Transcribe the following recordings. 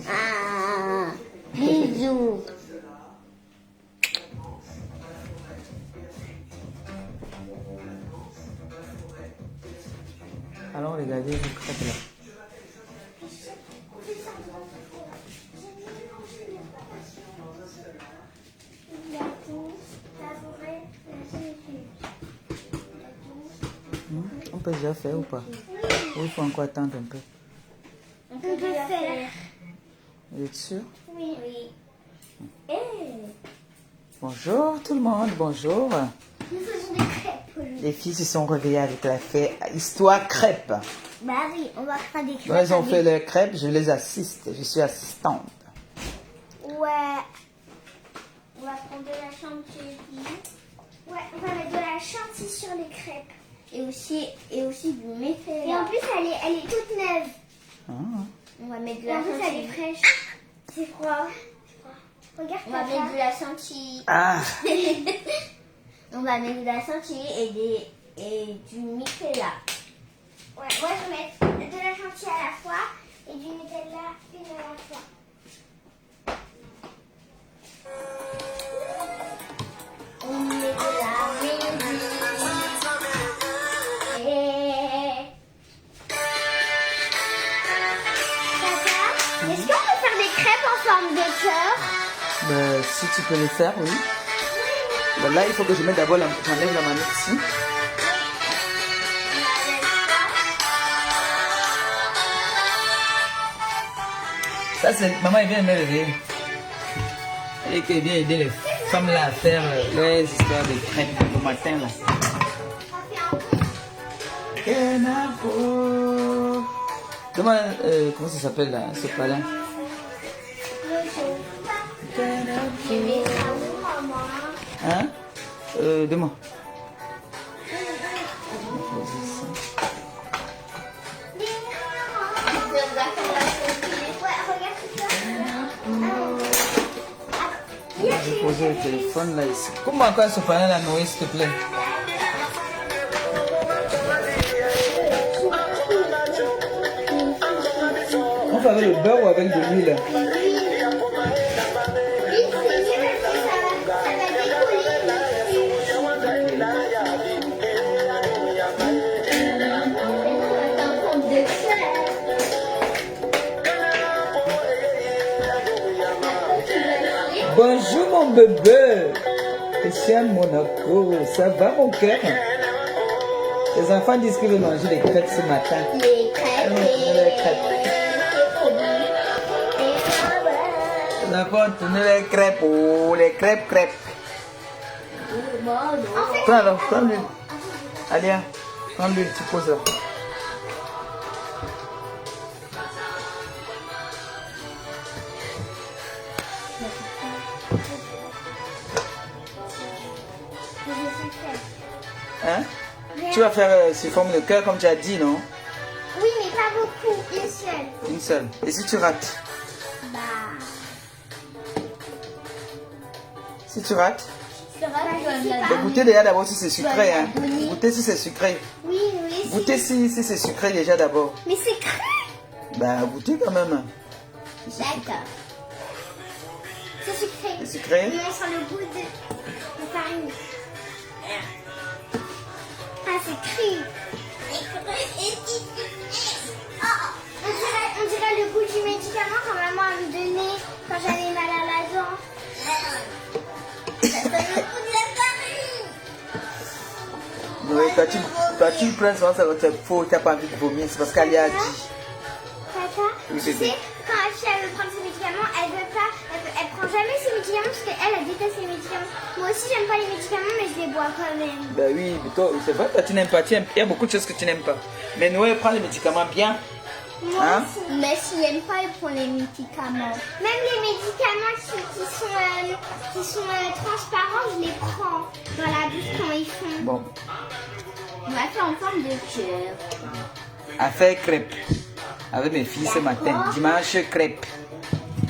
Ah, bisous. Allons regarder le crêpe là. On peut déjà faire ou pas? Ou il faut encore attendre un peu? On peut faire. Vous êtes sûr? Oui. Bonjour tout le monde, bonjour. Nous faisons des crêpes aujourd'hui. Les filles se sont réveillées avec la fête Histoire crêpe. Bah oui, on va faire des crêpes. Donc, elles ont fait leurs crêpes, je les assiste, je suis assistante. Ouais. On va prendre de la chantilly. Ouais, on va mettre de la chantilly sur les crêpes. Et aussi du méfait. Et en plus, elle est toute neuve. Ah. On va mettre de la chantilly. En plus, elle est fraîche. C'est froid. Regarde, on va mettre de la chantilly. Ah. On va mettre de la chantilly et du Nutella. Ouais, moi je vais mettre de la chantilly à la fois et du Nutella une à la fois. On met de la mélodie. Papa, est-ce qu'on peut faire des crêpes en forme de cœur? Ben, si tu peux les faire, oui. Ben là, il faut que je mette d'abord, j'enlève la manette ici. Ça, c'est maman, elle vient me réveiller. Et qu'elle vient aider les femmes là à faire les histoires de crêpes le matin là. Kenavo. Comment ça s'appelle là, ce plat là? Hein? Demain. Je vais poser le téléphone là ici. Comment encore ce panel là, Noé, s'il te plaît? On fait avec le beurre ou avec de l'huile? Bonjour mon bébé, Christian Monaco, ça va mon cœur? Les enfants disent qu'ils veulent manger des crêpes ce matin. Les crêpes. Les enfants tournent les crêpes, oh, les crêpes. Prends l'huile. Alia, prends l'huile, tu poses là. Hein? Tu vas faire sous forme de cœur comme tu as dit, non? Oui, mais pas beaucoup, une seule. Une seule. Et si tu rates? Bah. Si tu rates? Je sais pas. Bah, goûtez déjà d'abord si c'est sucré. Hein. Goûtez si c'est sucré. Oui. Goûtez si c'est sucré déjà d'abord. Mais c'est cru. Bah goûtez quand même. D'accord. C'est sucré. C'est sucré? Mais on sent le goût de farine. Ah, c'est cru. Oh, on dirait le goût du médicament quand maman me donnait quand j'avais mal à la dent. Ça donne le goût de la farine. Oui, quand tu prends souvent ça, c'est faux, tu n'as pas envie de vomir, c'est parce qu'elle y a dit. Papa, Oui, tu bébé. sais, elle veut prendre ses médicaments, elle prend jamais ses médicaments parce qu'elle déteste les médicaments. Moi aussi, j'aime pas les médicaments, mais je les bois quand même. Bah oui, mais toi, c'est vrai, toi, tu n'aimes pas. Il y a beaucoup de choses que tu n'aimes pas. Mais Noé prend les médicaments bien. Moi aussi. Mais si j'aime pas, elle prend les médicaments. Même les médicaments qui sont transparents, je les prends dans la bouche quand ils font. Bon. On va faire en forme de cœur. À faire crêpes. Avec mes filles ce matin. Dimanche crêpes.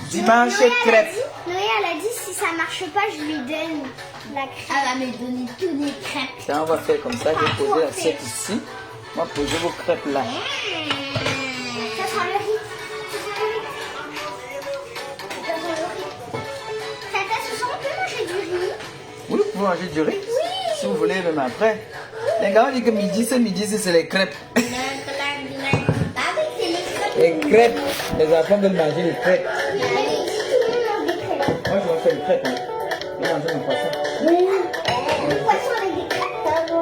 Dimanche crêpes. Noé, elle a dit si ça marche pas, je lui donne la crêpe. Elle va me donner tous les crêpes. Ça, on va faire comme ça. Je vais poser l'assiette ici. On va poser vos crêpes là. Ça sent le riz. Tata, ce soir, on peut manger du riz? Oui, vous pouvez manger du riz. Oui. Si vous voulez, même après. Les gars, on dit que midi, c'est les crêpes. Les crêpes. Les enfants veulent manger les crêpes. Moi, je vais faire les crêpes. Hein. Je vais manger mon poisson. Le poisson avec des crêpes, ça va.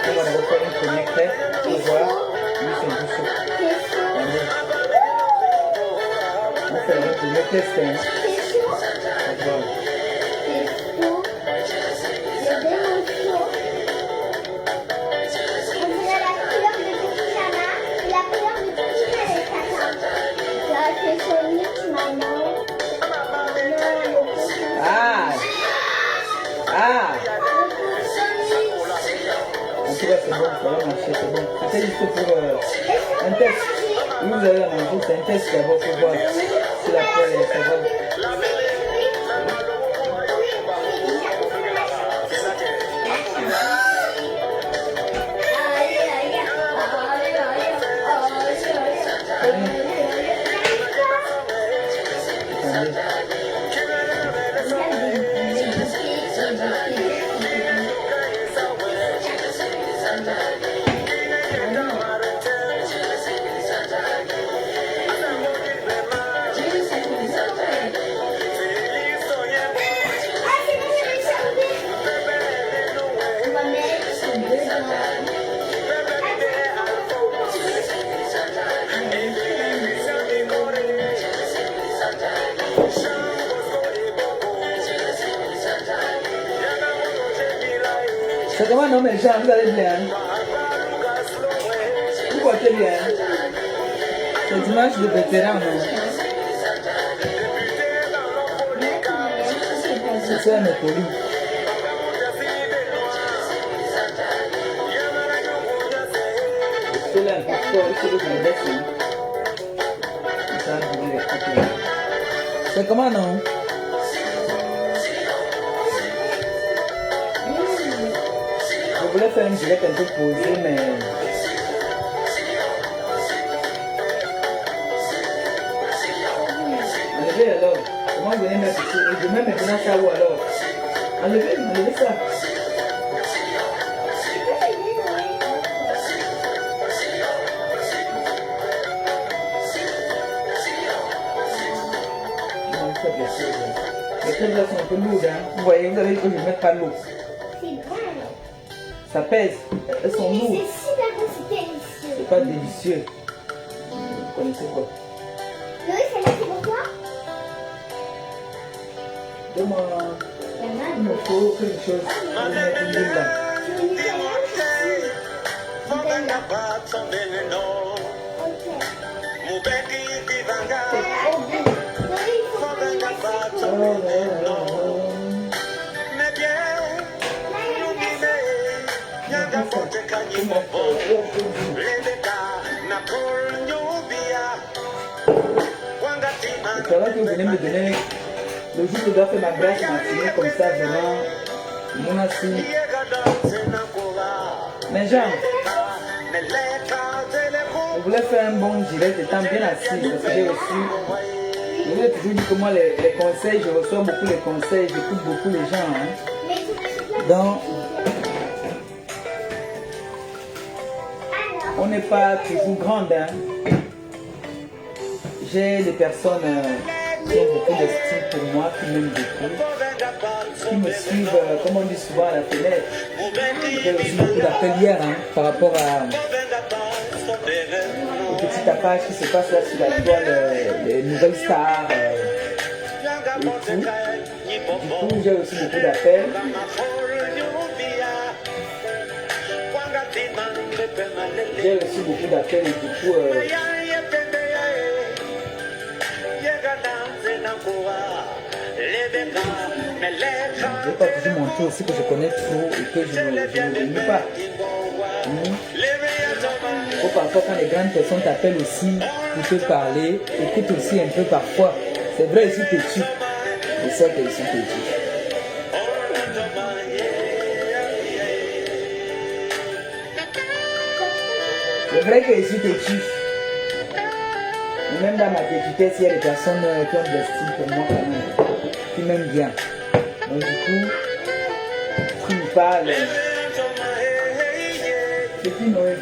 On va d'abord faire une première crêpe. On va voir. Oui, c'est un peu chaud. On va faire un premier test. Hein. On va voir. En tout cas, c'est bon, ça va marcher, c'est bon. C'est juste pour un test. Oui, vous allez la manger, c'est un test d'abord pour voir si la poêle est ça va. C'est comment non mais les gens, vous allez bien. Vous portez bien. C'est dimanche de vétéran, non? C'est ça, mes polis. C'est là, il faut que je me baisse. C'est comment non? Je voulais faire une direct un peu posée, mais... Enlevez alors. Comment vous allez mettre ici? Je mets maintenant ça où alors? Enlevez ça. Non, ça bien sûr. Les crêpes là sont un peu lourdes, hein. Vous voyez, vous avez dit que je ne mette pas l'eau. Ça pèse, elles sont lourdes. C'est super bon, c'est délicieux. C'est pas délicieux. Vous connaissez quoi? Loïc, celle-là, c'est pour toi? Donne-moi. Il me faut quelque chose. Je vais mettre une boule là. Tu veux une celle-là? C'est vrai que vous venez me donner le jour que je dois faire ma glace matinée comme ça, vraiment, mon assis. Mais genre, je voulais faire un bon direct étant bien assis parce que j'ai reçu. Je vous ai toujours dit que moi, les conseils, je reçois beaucoup les conseils, j'écoute beaucoup les gens. Hein. Donc, on n'est pas toujours grande. Hein. J'ai des personnes qui ont beaucoup d'estime pour moi, qui m'aiment beaucoup, qui me suivent, comme on dit souvent, à la fenêtre. J'ai aussi beaucoup d'appels hier hein, par rapport à ta page qui se passe là sur la toile, les nouvelles stars et tout. Du coup, j'ai aussi beaucoup d'appels. J'ai reçu beaucoup d'appels et du coup, je ne vais pas toujours montrer aussi que je connais trop et que je ne pas. Il faut parfois quand les grandes personnes t'appellent aussi pour te parler, écoute aussi un peu parfois. C'est vrai ici tu es. Et ça que ici tu es. C'est vrai que ici tu es. Même dans ma petitesse, il y a des personnes qui ont de l'estime pour moi quand même, qui m'aiment bien. Donc du coup, tu me parles. C'est qui Noé?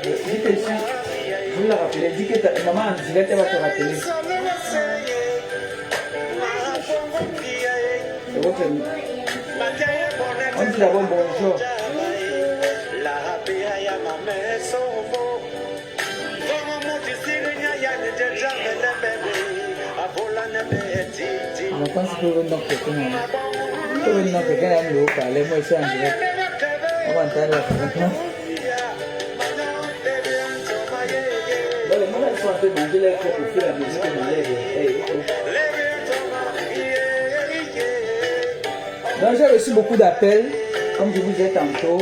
Dis que je vais la rappeler. Dis que ta maman en direct, elle va te rappeler. C'est votre ami. On dit d'abord bonjour. Je pense que vous n'avez quelqu'un à me parler. Moi, je suis en direct. On va entendre la fréquence. Les moments sont en train de manger leur propre feu, la musique est dans l'air. Donc j'ai reçu beaucoup d'appels, comme je vous disais tantôt.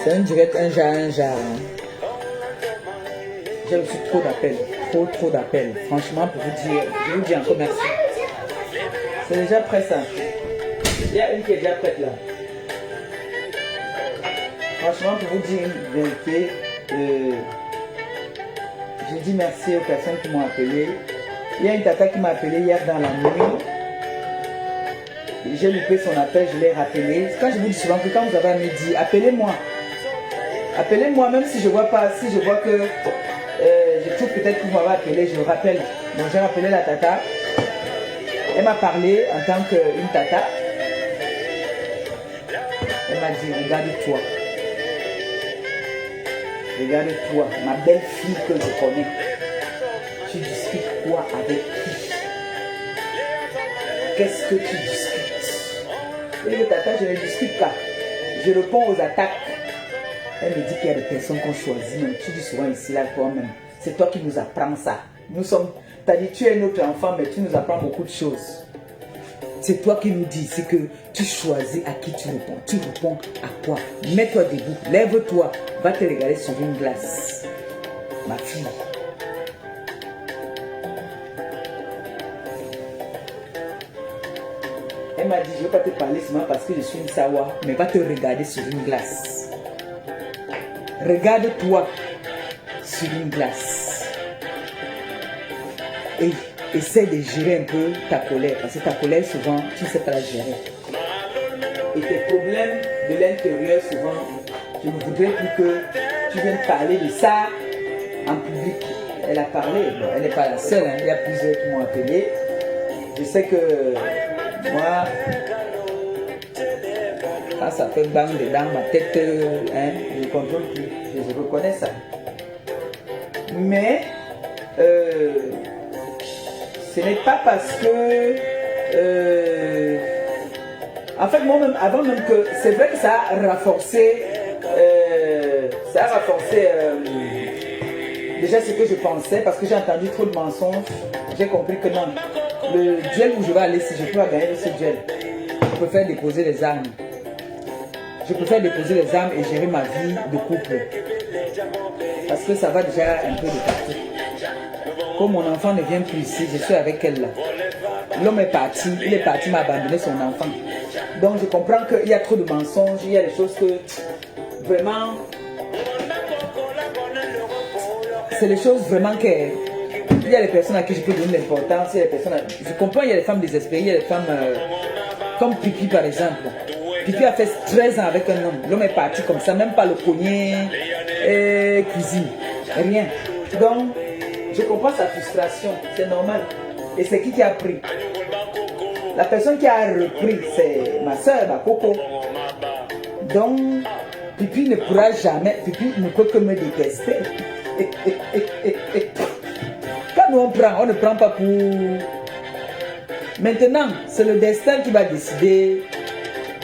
C'est un direct, un genre. J'ai reçu trop d'appels, trop d'appels. Franchement, pour vous dire, je vous dis encore merci. C'est déjà prêt ça. Il y a une qui est déjà prête là. Franchement, pour vous dire une vérité, je dis merci aux personnes qui m'ont appelé. Il y a une tata qui m'a appelé hier dans la nuit. J'ai loupé son appel, je l'ai rappelé. Quand je vous dis souvent que quand vous avez à midi, appelez-moi. Appelez-moi, même si je vois pas, si je vois que je trouve peut-être que vous m'avez appelé, je le rappelle. Donc j'ai rappelé la tata. Elle m'a parlé en tant qu'une tata. Elle m'a dit, regarde-toi. Regarde-toi, ma belle fille que je connais. Tu discutes quoi avec qui? Qu'est-ce que tu discutes? Et le tata, je ne discute pas. Je réponds aux attaques. Elle me dit qu'il y a des personnes qu'on choisit. Même. Tu dis souvent ici, là, toi-même. C'est toi qui nous apprends ça. Nous sommes... Tu as dit, tu es notre enfant, mais tu nous apprends beaucoup de choses. C'est toi qui nous dis, c'est que tu choisis à qui tu réponds. Tu réponds à quoi? Mets-toi debout, lève-toi, va te regarder sur une glace. Ma fille. Elle m'a dit, je ne vais pas te parler seulement parce que je suis une sawa, mais va te regarder sur une glace. Regarde-toi sur une glace. Et essaie de gérer un peu ta colère, parce que ta colère, souvent, tu ne sais pas la gérer. Et tes problèmes de l'intérieur, souvent, je ne voudrais plus que tu viennes parler de ça en public. Elle a parlé, bon, elle n'est pas la seule, hein. Il y a plusieurs qui m'ont appelé. Je sais que moi, quand ça fait bang dedans ma tête, hein, je ne contrôle plus, je reconnais ça. Mais, ce n'est pas parce que... en fait, moi-même, avant même que... C'est vrai que ça a renforcé... déjà ce que je pensais, parce que j'ai entendu trop de mensonges. J'ai compris que non. Le duel où je vais aller, si je peux pas gagner ce duel, je préfère déposer les armes. Je préfère déposer les armes et gérer ma vie de couple. Parce que ça va déjà un peu de partout. Comme mon enfant ne vient plus ici, je suis avec elle là. L'homme est parti, il est parti m'abandonner son enfant. Donc je comprends qu'il y a trop de mensonges, il y a des choses que vraiment... C'est des choses vraiment que... Il y a des personnes à qui je peux donner l'importance, il y a des personnes je comprends, il y a des femmes désespérées, il y a des femmes comme Pipi par exemple. Pipi a fait 13 ans avec un homme, l'homme est parti comme ça, même pas le poignet, cuisine, rien. Donc, je comprends sa frustration, c'est normal. Et c'est qui a pris? La personne qui a repris, c'est ma soeur, ma coco. Donc, Pipi ne pourra jamais, Pipi ne peut que me détester. Quand nous on ne prend pas pour... Maintenant, c'est le destin qui va décider.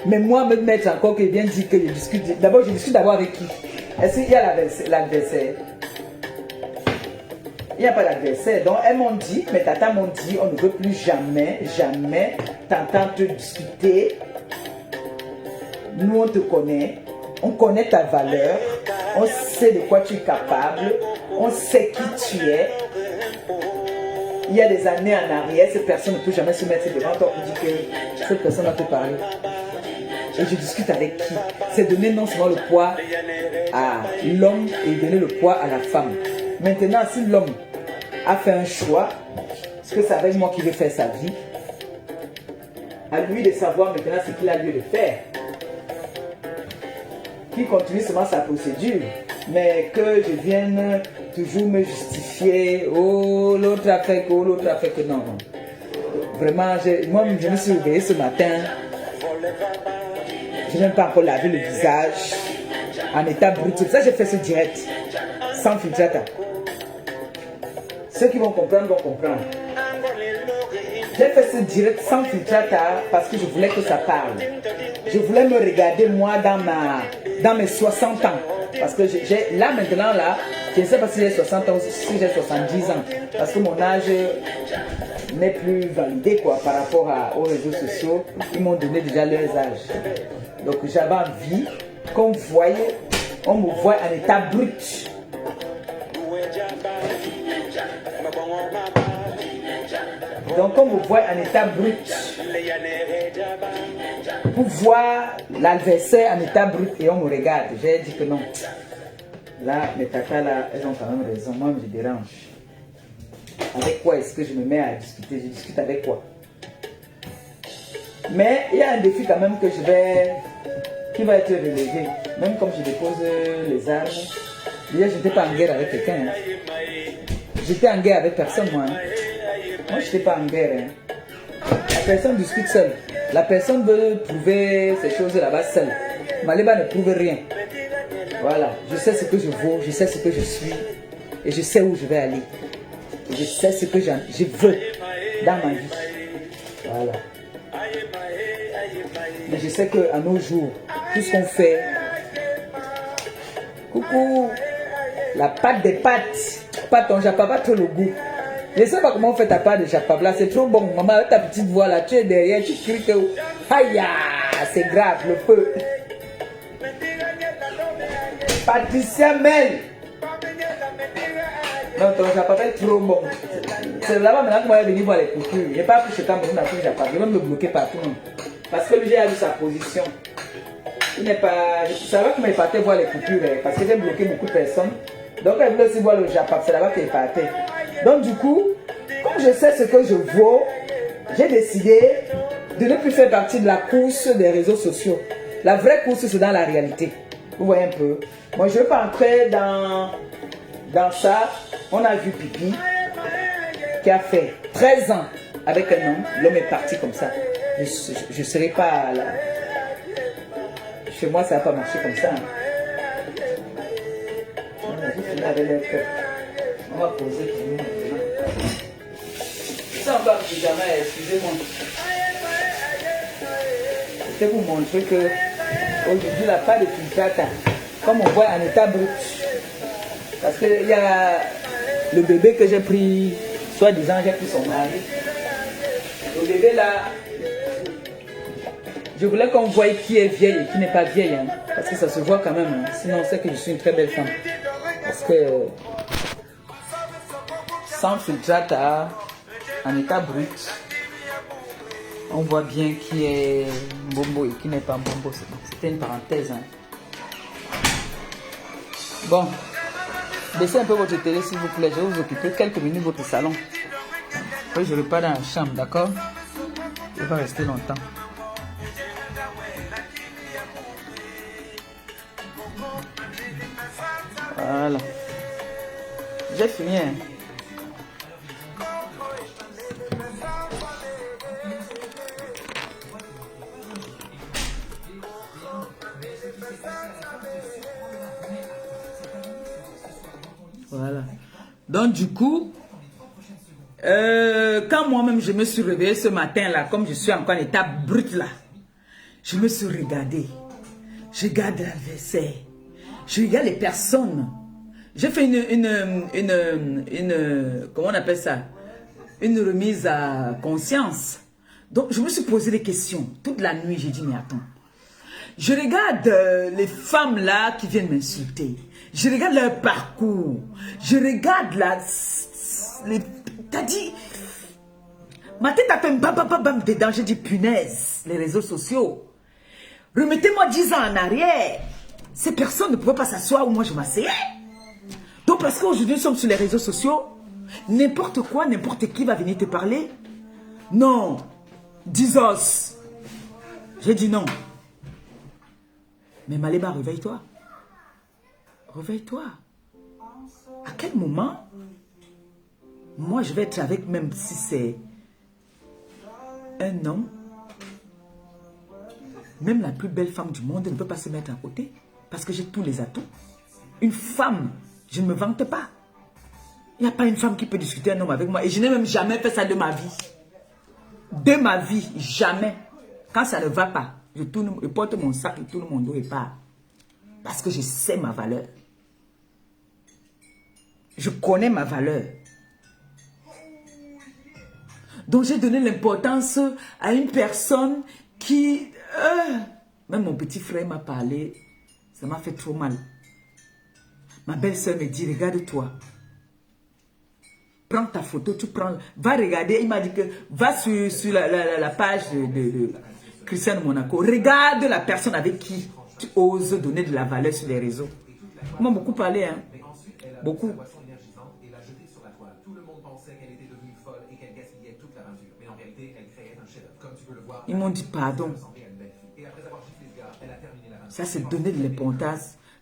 Mais moi, me mettre encore que bien dire que je discute. D'abord, je discute d'abord avec qui? Est-ce qu'il y a l'adversaire? Il n'y a pas d'adversaire. Donc, elles m'ont dit, mes tatas m'ont dit, on ne veut plus jamais, jamais t'entendre te discuter. Nous, on te connaît. On connaît ta valeur. On sait de quoi tu es capable. On sait qui tu es. Il y a des années en arrière, cette personne ne peut jamais se mettre devant toi pour dire que cette personne va te parler. Et je discute avec qui? C'est donner non seulement le poids à l'homme et donner le poids à la femme. Maintenant, si l'homme a fait un choix, parce que c'est avec moi qu'il veut faire sa vie, à lui de savoir maintenant ce qu'il a lieu de faire. Qu'il continue seulement sa procédure, mais que je vienne toujours me justifier. Oh, l'autre a fait que non. Vraiment, moi, je me suis réveillée ce matin. Je n'ai même pas encore lavé le visage en état brut. C'est pour ça que j'ai fait ce direct sans filtrata. Ceux qui vont comprendre vont comprendre. J'ai fait ce direct sans filtrata parce que je voulais que ça parle. Je voulais me regarder moi dans mes 60 ans. Parce que là maintenant, je ne sais pas si j'ai 60 ans ou si j'ai 70 ans. Parce que mon âge n'est plus validé quoi, par rapport aux réseaux sociaux. Ils m'ont donné déjà leurs âges. Donc j'avais envie qu'on me voie en état brut. Donc on me voit en état brut. Pour voir l'adversaire en état brut et on me regarde. J'ai dit que non. Là, mes tatas là, elles ont quand même raison. Moi, je dérange. Avec quoi est-ce que je me mets à discuter? Je discute avec quoi? Mais il y a un défi quand même que qui va être relevé. Même comme je dépose les armes. Déjà, je n'étais pas en guerre avec quelqu'un. J'étais en guerre avec personne, moi. Moi, je n'étais pas en guerre. La personne discute seule. La personne veut prouver ces choses là-bas seule. Maliba ne prouve rien. Voilà. Je sais ce que je vaux, je sais ce que je suis. Et je sais où je vais aller. Et je sais ce que je veux dans ma vie. Voilà. Mais je sais qu'à nos jours, tout ce qu'on fait... Coucou! La pâte des pâtes. Pas ton japa, pas trop le goût. Je ne sais pas comment on fait ta pâte de japa là. C'est trop bon. Maman, avec ta petite voix là, tu es derrière, tu cries que... Aïe, c'est grave, le feu. Patricia Mel. Non, ton japa est trop bon. C'est là-bas maintenant que moi je vais venir voir les coutures. Je n'ai pas pris ce temps pour faire japa. Je vais même me bloquer partout. Non. Parce que lui, j'ai vu sa position. Il n'est pas... Je savais qu'il partait voir les coutures. Parce que j'ai bloqué beaucoup de personnes. Donc elle voulait aussi voir le Japon, c'est là-bas qu'elle partait. Donc du coup, comme je sais ce que je vaux, j'ai décidé de ne plus faire partie de la course des réseaux sociaux. La vraie course, c'est dans la réalité. Vous voyez un peu. Moi, je ne veux pas entrer dans ça. On a vu Pipi qui a fait 13 ans avec un homme. L'homme est parti comme ça. Je ne serai pas là. Chez moi, ça n'a pas marché comme ça. On va poser pour nous maintenant. Ça encore pyjama, excusez-moi. C'était pour montrer que aujourd'hui, il n'y a pas de filtrata. Comme on voit en état brut. Parce qu'il y a le bébé que j'ai pris, soi-disant, j'ai pris son mari. Le bébé là, je voulais qu'on voie qui est vieille et qui n'est pas vieille. Hein, parce que ça se voit quand même. Hein. Sinon, on sait que je suis une très belle femme. Parce que sans filtrata, en état brut, on voit bien qui est Mbombo et qui n'est pas Mbombo. C'était une parenthèse. Hein. Bon, baissez un peu votre télé s'il vous plaît. Je vais vous occuper quelques minutes votre salon. Après, je repars dans la chambre, d'accord? Je vais pas rester longtemps. Voilà. J'ai fini. Hein. Donc, du coup, quand moi-même je me suis réveillée ce matin-là, comme je suis encore en état brut là, je me suis regardée. Je regarde l'adversaire. Je regarde les personnes. J'ai fait comment on appelle ça? Une remise à conscience. Donc, je me suis posé des questions. Toute la nuit, j'ai dit, mais attends. Je regarde les femmes là qui viennent m'insulter. Je regarde leur parcours. Je regarde t'as dit... Ma tête a fait un bam bam bam bam dedans. J'ai dit, punaise, les réseaux sociaux. Remettez-moi 10 ans en arrière. Ces personnes ne pouvaient pas s'asseoir où moi je m'asseyais. Donc parce qu'aujourd'hui nous sommes sur les réseaux sociaux, n'importe quoi, n'importe qui va venir te parler. Non. Jesus. J'ai dit non. Mais Maléba, réveille-toi. Réveille-toi. À quel moment, moi je vais être avec, même si c'est un homme, même la plus belle femme du monde ne peut pas se mettre à côté. Parce que j'ai tous les atouts. Une femme, je ne me vante pas. Il n'y a pas une femme qui peut discuter un homme avec moi. Et je n'ai même jamais fait ça de ma vie. De ma vie, jamais. Quand ça ne va pas, je porte mon sac, je tourne mon dos et pars. Parce que je sais ma valeur. Je connais ma valeur. Donc j'ai donné l'importance à une personne qui... même mon petit frère m'a parlé. Ça m'a fait trop mal. Ma belle-sœur me dit, regarde-toi. Prends ta photo, tu prends... Va regarder, il m'a dit que... Va sur la page de Cristiano Monaco. Regarde la personne avec qui tu oses donner de la valeur sur les réseaux. Ils m'ont beaucoup parlé, hein. Beaucoup. Ils m'ont dit pardon. Ça, c'est donner de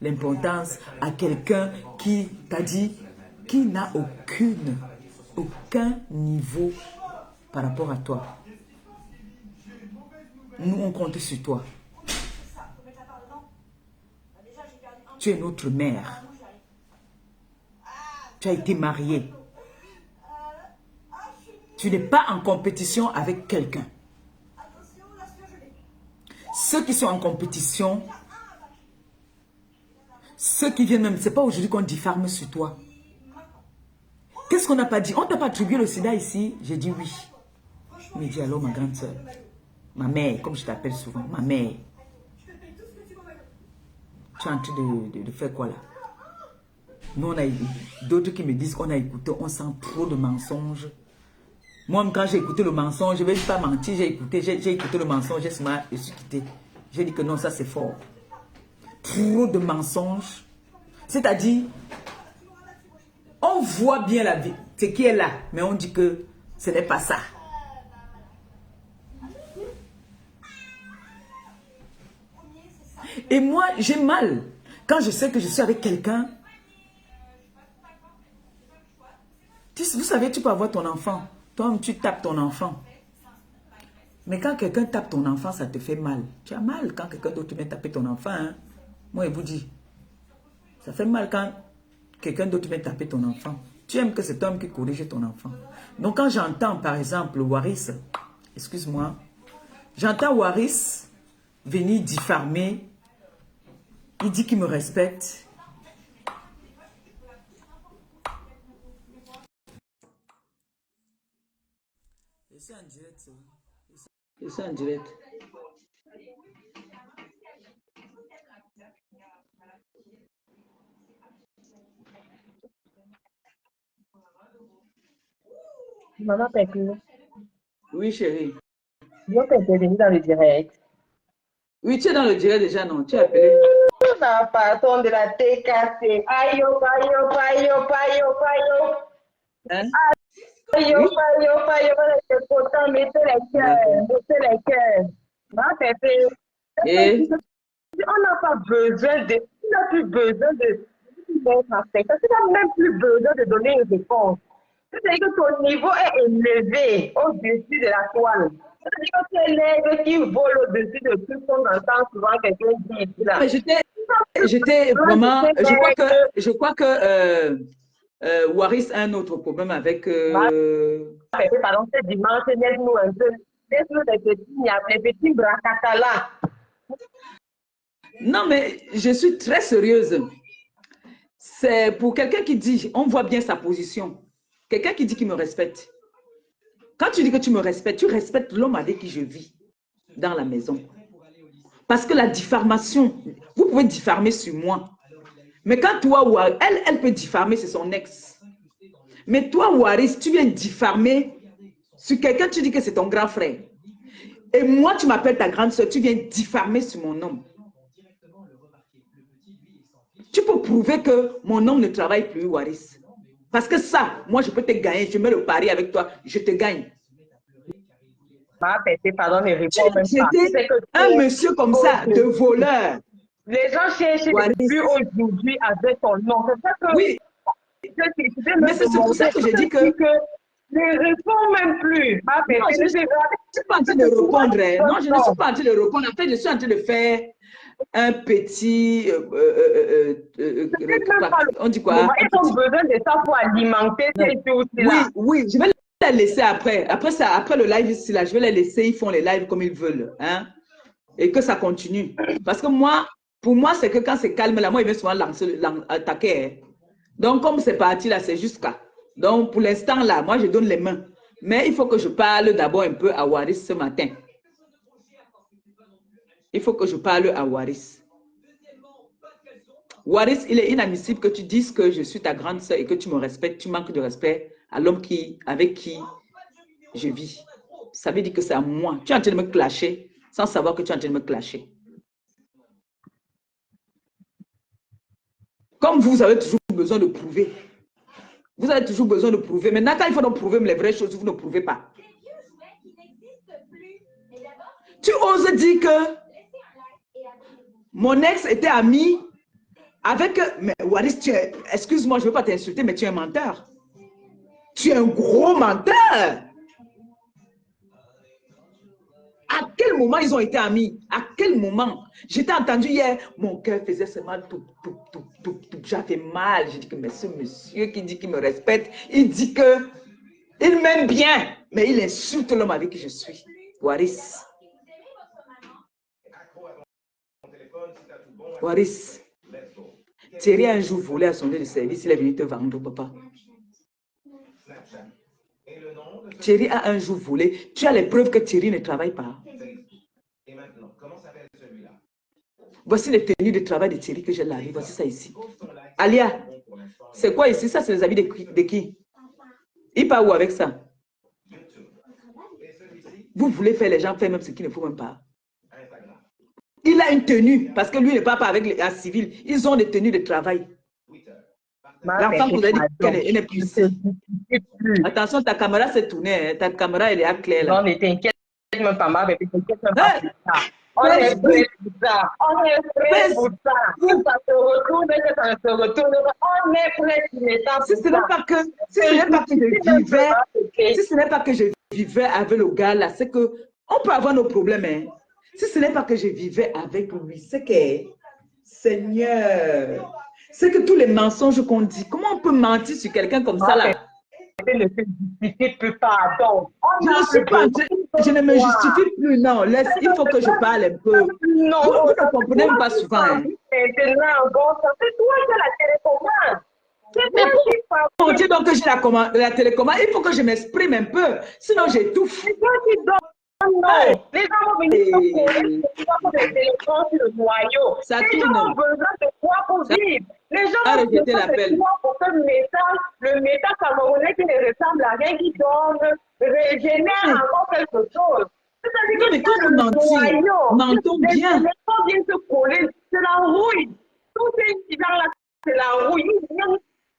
l'importance à quelqu'un qui t'a dit, qui n'a aucun niveau par rapport à toi. Nous, on compte sur toi. Tu es notre mère. Tu as été mariée. Tu n'es pas en compétition avec quelqu'un. Ceux qui sont en compétition, ceux qui viennent même, c'est pas aujourd'hui qu'on diffame sur toi. Qu'est-ce qu'on n'a pas dit? On t'a pas attribué le sida ici? J'ai dit oui. Il me dit alors ma grande soeur, ma mère, comme je t'appelle souvent, ma mère. Tu es en train de faire quoi là? Nous on a d'autres qui me disent qu'on a écouté, on sent trop de mensonges. Moi, quand j'ai écouté le mensonge, je ne vais pas mentir, j'ai écouté le mensonge, je suis quitté. J'ai dit que non, ça c'est fort. Trop de mensonges. C'est-à-dire, on voit bien la vie, ce qui est là, mais on dit que ce n'est pas ça. Et moi, j'ai mal quand je sais que je suis avec quelqu'un. Vous savez, tu peux avoir ton enfant. Toi, tu tapes ton enfant. Mais quand quelqu'un tape ton enfant, ça te fait mal. Tu as mal quand quelqu'un d'autre vient taper ton enfant. Hein? Moi, je vous dis. Ça fait mal quand quelqu'un d'autre vient taper ton enfant. Tu aimes que cet homme qui corrige ton enfant. Donc, quand j'entends, par exemple, Waris, excuse-moi, j'entends Waris venir diffamer. Il dit qu'il me respecte. C'est en direct, ça. C'est en direct. Maman Pécule, Oui, chérie. je peux intervenir dans le direct. Oui, tu es dans le direct déjà, non? Tu as appelé. La patron de la TKC. Aïe, aïe, aïe, aïe, aïe, aïe. Hein? Aïe, aïe, aïe, aïe, pourtant, mettez les cœurs, mettez les cœurs. Maman Pécule, Et on n'a pas besoin de, on n'a plus besoin de mettre en fait. Tu n'as même plus besoin de donner une réponse. C'est-à-dire que ton niveau est élevé au-dessus de la toile. C'est-à-dire que tu es l'aigle qui vole au-dessus de tout ce qu'on entend souvent quelqu'un dire ici là. mais j'étais vraiment, je crois que Waris a un autre problème avec... Pardon, ce dimanche, laisse-nous un peu. Laisse-nous les petits bracata là. Non, mais je suis très sérieuse. C'est pour quelqu'un qui dit, on voit bien sa position. Quelqu'un qui dit qu'il me respecte. Quand tu dis que tu me respectes, tu respectes l'homme avec qui je vis dans la maison. Parce que la diffamation, vous pouvez diffamer sur moi. Mais quand toi, elle peut diffamer, c'est son ex. Mais toi, Waris, tu viens diffamer sur quelqu'un, tu dis que c'est ton grand frère. Et moi, tu m'appelles ta grande soeur, tu viens diffamer sur mon homme. Tu peux prouver que mon homme ne travaille plus, Waris. Parce que ça, moi, je peux te gagner. Je mets le pari avec toi, je te gagne. Pardon, ne réponds même pas. Un monsieur comme ça, de voleur. Les gens cherchent plus aujourd'hui avec ton nom. C'est ça que... Oui. Mais c'est pour ça que je dis que... Ne réponds même plus. Non, je ne suis pas en train de répondre. Non, je ne suis pas en train de répondre. En fait, je suis en train de faire un petit... on dit quoi? Ils ont besoin de ça pour alimenter ces choses-là. Oui, je vais les laisser après. Après le live ici, là, je vais les laisser. Ils font les lives comme ils veulent. Hein? Et que ça continue. Parce que moi, pour moi, c'est que quand c'est calme, là, moi, il vient souvent attaquer. Hein? Donc, comme c'est parti, là, c'est jusqu'à... Donc, pour l'instant, là, moi, je donne les mains. Mais il faut que je parle d'abord un peu à Waris ce matin. Il faut que je parle à Waris. Waris, il est inadmissible que tu dises que je suis ta grande soeur et que tu me respectes. Tu manques de respect à l'homme avec qui je vis. Ça veut dire que c'est à moi. Tu es en train de me clasher sans savoir que tu es en train de me clasher. Comme vous avez toujours besoin de prouver. Vous avez toujours besoin de prouver. Maintenant, quand il faut donc prouver les vraies choses, vous ne prouvez pas. Tu oses dire que mon ex était ami avec... Mais Waris, excuse-moi, je ne veux pas t'insulter, mais tu es un menteur. Tu es un gros menteur. À quel moment ils ont été amis? À quel moment? J'étais entendu hier, mon cœur faisait seulement tout. J'avais mal. J'ai dit que mais ce monsieur qui dit qu'il me respecte, il dit que il m'aime bien, mais il insulte l'homme avec qui je suis. Waris. Waris. Thierry a un jour volé à son lieu de service, il est venu te vendre, papa. Thierry a un jour volé. Tu as les preuves que Thierry ne travaille pas. Voici les tenues de travail de Thierry que j'ai là. Voici ça ici. Alia, c'est quoi ici? Ça, c'est les habits de qui? Il part où avec ça? Vous voulez faire les gens faire même ce qu'il ne faut même pas. Il a une tenue, parce que lui ne part pas avec les civils. Ils ont des tenues de travail. L'enfant que vous avez dit qu'elle n'est plus ici. Attention, ta caméra s'est tournée. Hein. Ta caméra, elle est à clair. Non, ne t'inquiète même pas, ma bébé. T'inquiète même pas pour ça. On est prêt pour ça. On est prêt pour ça. Ça se retourne, ça ne se retourne pas. On est prêt pour ça. Si ce n'est pas que, si ce n'est pas que je vivais avec le gars là, c'est que on peut avoir nos problèmes. Hein. Si ce n'est pas que je vivais avec lui, c'est que, Seigneur, c'est que tous les mensonges qu'on dit, comment on peut mentir sur quelqu'un comme ça là? Ne se justifie plus, pardon. Je ne me justifie plus, non. Laisse, il faut que je parle un peu. Non, vous ne comprenez pas souvent. Hein. Maintenant, bon, c'est toi qui as la télécommande. Mais pour dire donc que j'ai la télécommande, il faut que je m'exprime un peu. Sinon, j'étouffe. C'est toi qui donnes. Non, les gens vont venir pour des téléphones sur le noyau. Ça les gens ont besoin de toi pour vivre. Les gens ont besoin de toi pour que le métal camerounais qui ne ressemble à rien, qui donne, régénère encore quelque chose. Non, mais quand vous mentons bien. Les gens viennent se coller, c'est la rouille. Tout ces hiver-là, c'est la rouille.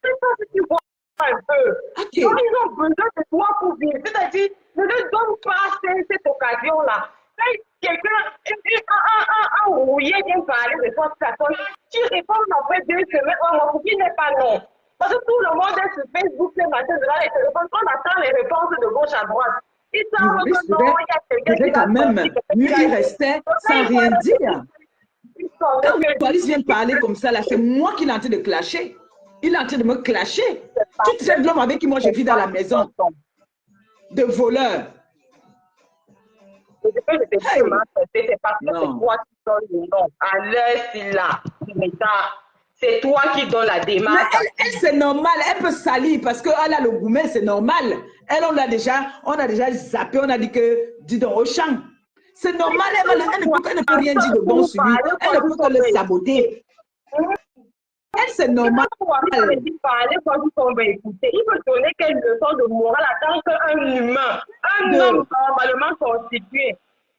C'est ça que tu vois un peu. Okay. Donc, ils ont besoin de toi pour vivre. C'est-à-dire, ne leur donne pas cette occasion-là. Quelqu'un, un rouillé vient parler de toi, tu réponds après 2 semaines, mon copine n'est pas non. Parce que tout le monde est sur Facebook ce matin devant les téléphones, on attend les réponses de gauche à droite. Ils savent que non, il y a quelqu'un qui quand même mieux il restait sans rien dire. Quand le police vient parler comme ça, là, c'est moi qui l'ai en train de clasher. Il est en train de me clasher. Tu traites l'homme avec qui moi je vis dans la maison. De voleur. C'est parce que c'est toi qui donnes le nom. À l'heure, c'est là. C'est toi qui donnes la démarche. Mais elle c'est normal. Elle peut salir parce qu'elle a le gourmet, c'est normal. Elle, on a déjà zappé, on a dit que, dis donc, au champ. C'est normal, elle ne peut rien dire de bon sur lui. Elle ne peut que le saboter. Elle, c'est normal. Il faut donner quelques leçons de morale en tant qu'un humain, un homme normalement constitué.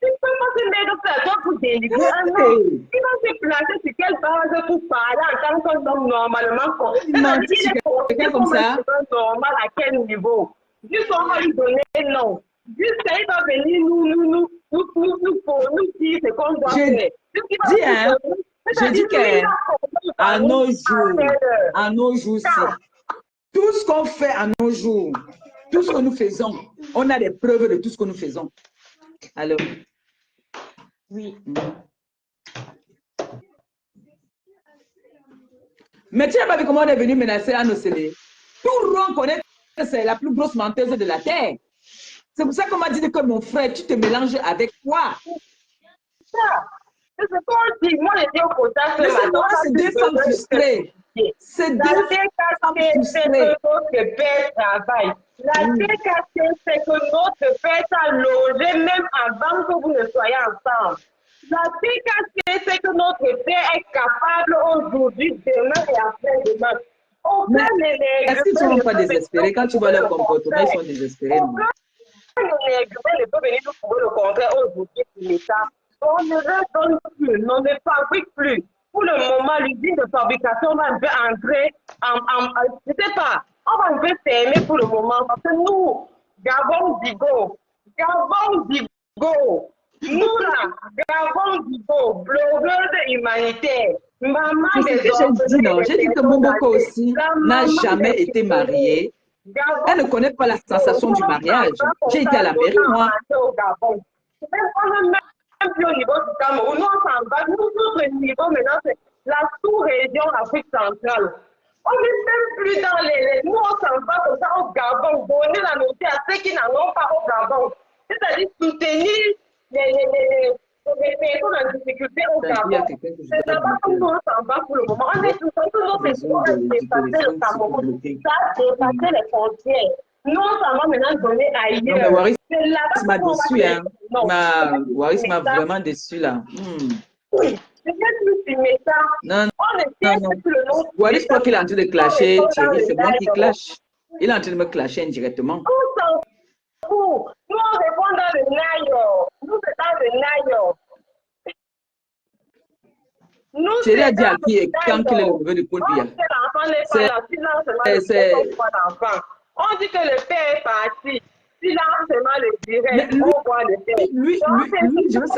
Tu peux pas se mettre sur la table pour délivrer un homme. Il va se placer sur quelle base pour parler en tant qu'un homme normalement constitué. Il est comme ça. Normal à quel niveau? Juste on va lui donner non. Juste il va venir nous dire ce qu'on doit faire. Je dis qu'à nos jours, tout ce qu'on fait à nos jours, tout ce que nous faisons, on a des preuves de tout ce que nous faisons. Alors, oui. Mais tu n'as pas vu comment on est venu menacer Anne Océlé. Tout le monde connaît que c'est la plus grosse menteuse de la terre. C'est pour ça qu'on m'a dit que mon frère, tu te mélanges avec quoi? C'est ce qu'on dit. Moi, j'étais au contact. C'est deux femmes frustrées. C'est deux femmes frustrées. Notre père travaille. La DKC, c'est que notre père t'a logé même avant que vous ne soyez ensemble. La DKC, c'est que notre père est capable aujourd'hui, demain et après-demain. Est-ce qu'ils ne sont pas désespérés? Quand tu vois leur comportement, ils sont désespérés. Ne peut venir nous prouver le contraire aujourd'hui sur l'État. On ne redonne plus, on ne fabrique plus. Pour le moment, l'usine de fabrication va un peu entrer je ne sais pas, on va un peu fermer pour le moment parce que nous, Gabon Digo, nous là, Gabon Digo, blogueuse humanitaire, maman des enfants. J'ai dit que Momboko aussi n'a jamais été mariée. Elle ne connaît pas la sensation du mariage. J'ai été à la mairie, moi. Même plus au niveau du Cameroun, nous on s'en bat. Nous, notre niveau maintenant, c'est la sous-région Afrique centrale. On n'est même plus dans les... Nous, on s'en bat comme ça au Gabon, donner la notice à ceux qui n'en ont pas au Gabon. C'est-à-dire soutenir les personnes en difficulté au Gabon. C'est là-bas que nous, on s'en bat pour le moment. On est tout le temps dépasser le Cameroun. Ça, dépasser les frontières. Nous, on s'en va maintenant donner ailleurs. Waris m'a déçu, hein. Waris m'a vraiment déçu, là. Oui, c'est plus ça. Non. Waris, je crois qu'il est en train de clasher, Thierry. C'est moi qui clash. Il est en train de me clasher indirectement. On s'en fout. Nous, on répond dans le naïo. Nous, c'est dans le naïo. Thierry a dit à qui et quand qu'il est le neveu de Paul Biya. On dit que le père est parti. Silencement le direct, on voit le père.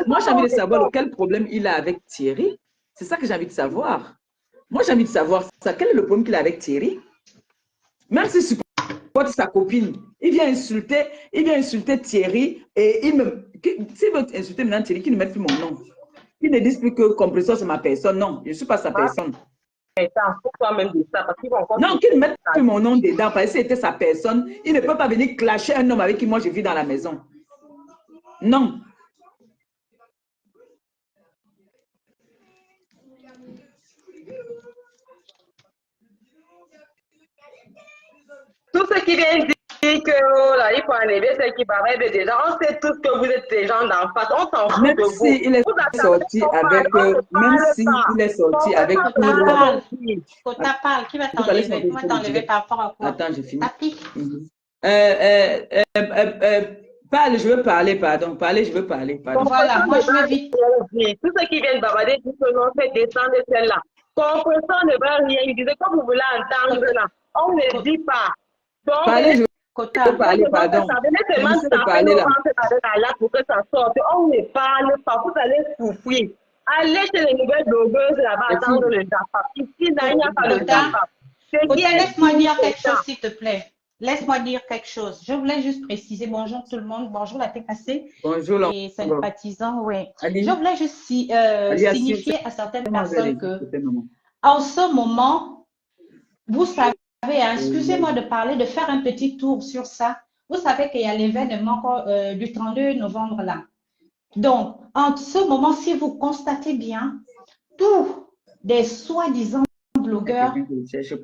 Moi, j'ai envie de savoir quel problème il a avec Thierry. C'est ça que j'ai envie de savoir. Moi, j'ai envie de savoir ça. Quel est le problème qu'il a avec Thierry? Même s'il supporte sa copine, il vient insulter Thierry et s'il veut insulter maintenant Thierry, qu'il ne mette plus mon nom. Qu'il ne dise plus que Compressor, c'est ma personne. Non, je ne suis pas sa personne. Non, qu'il ne mette plus mon nom dedans, parce que c'était sa personne. Il ne peut pas venir clasher un homme avec qui moi je vis dans la maison. Non. Tout ce qui vient dire que oh là, il faut enlever ceux qui paraissent déjà. On sait tous que vous êtes des gens d'en face. On s'en fout de vous. Même s'il est sorti avec... Même s'il est sorti avec... Kota parle. Qui va t'enlever? Qui va t'enlever par rapport à quoi? Attends, j'ai fini. Tapis. Parle, je veux parler, pardon. Parlez, je veux parler, pardon. Voilà, moi je veux vite. Tout ce qui vient de bavarder, tout ce qu'on fait descendre celle-là. Compresseur ne va rien. Il disait, comme vous voulez entendre là, on ne dit pas. Donc, parlez, je veux parler, pardon. Je veux parler là. Pour que ça sorte. On ne parle pas, vous allez souffrir. Allez chez les nouvelles blogueuses là-bas, attendre le Jaffa. Ici, il n'y a pas le Jaffa. Laisse-moi dire quelque chose, s'il te plaît. Laisse-moi dire quelque chose. Je voulais juste préciser, bonjour tout le monde, bonjour la TKC. Bonjour et sympathisants, oui. Ali. Je voulais juste signifier à certaines personnes que, en ce moment, vous savez, hein, excusez-moi de parler, de faire un petit tour sur ça. Vous savez qu'il y a l'événement du 32 novembre là. Donc, en ce moment, si vous constatez bien, tous des soi-disant blogueurs,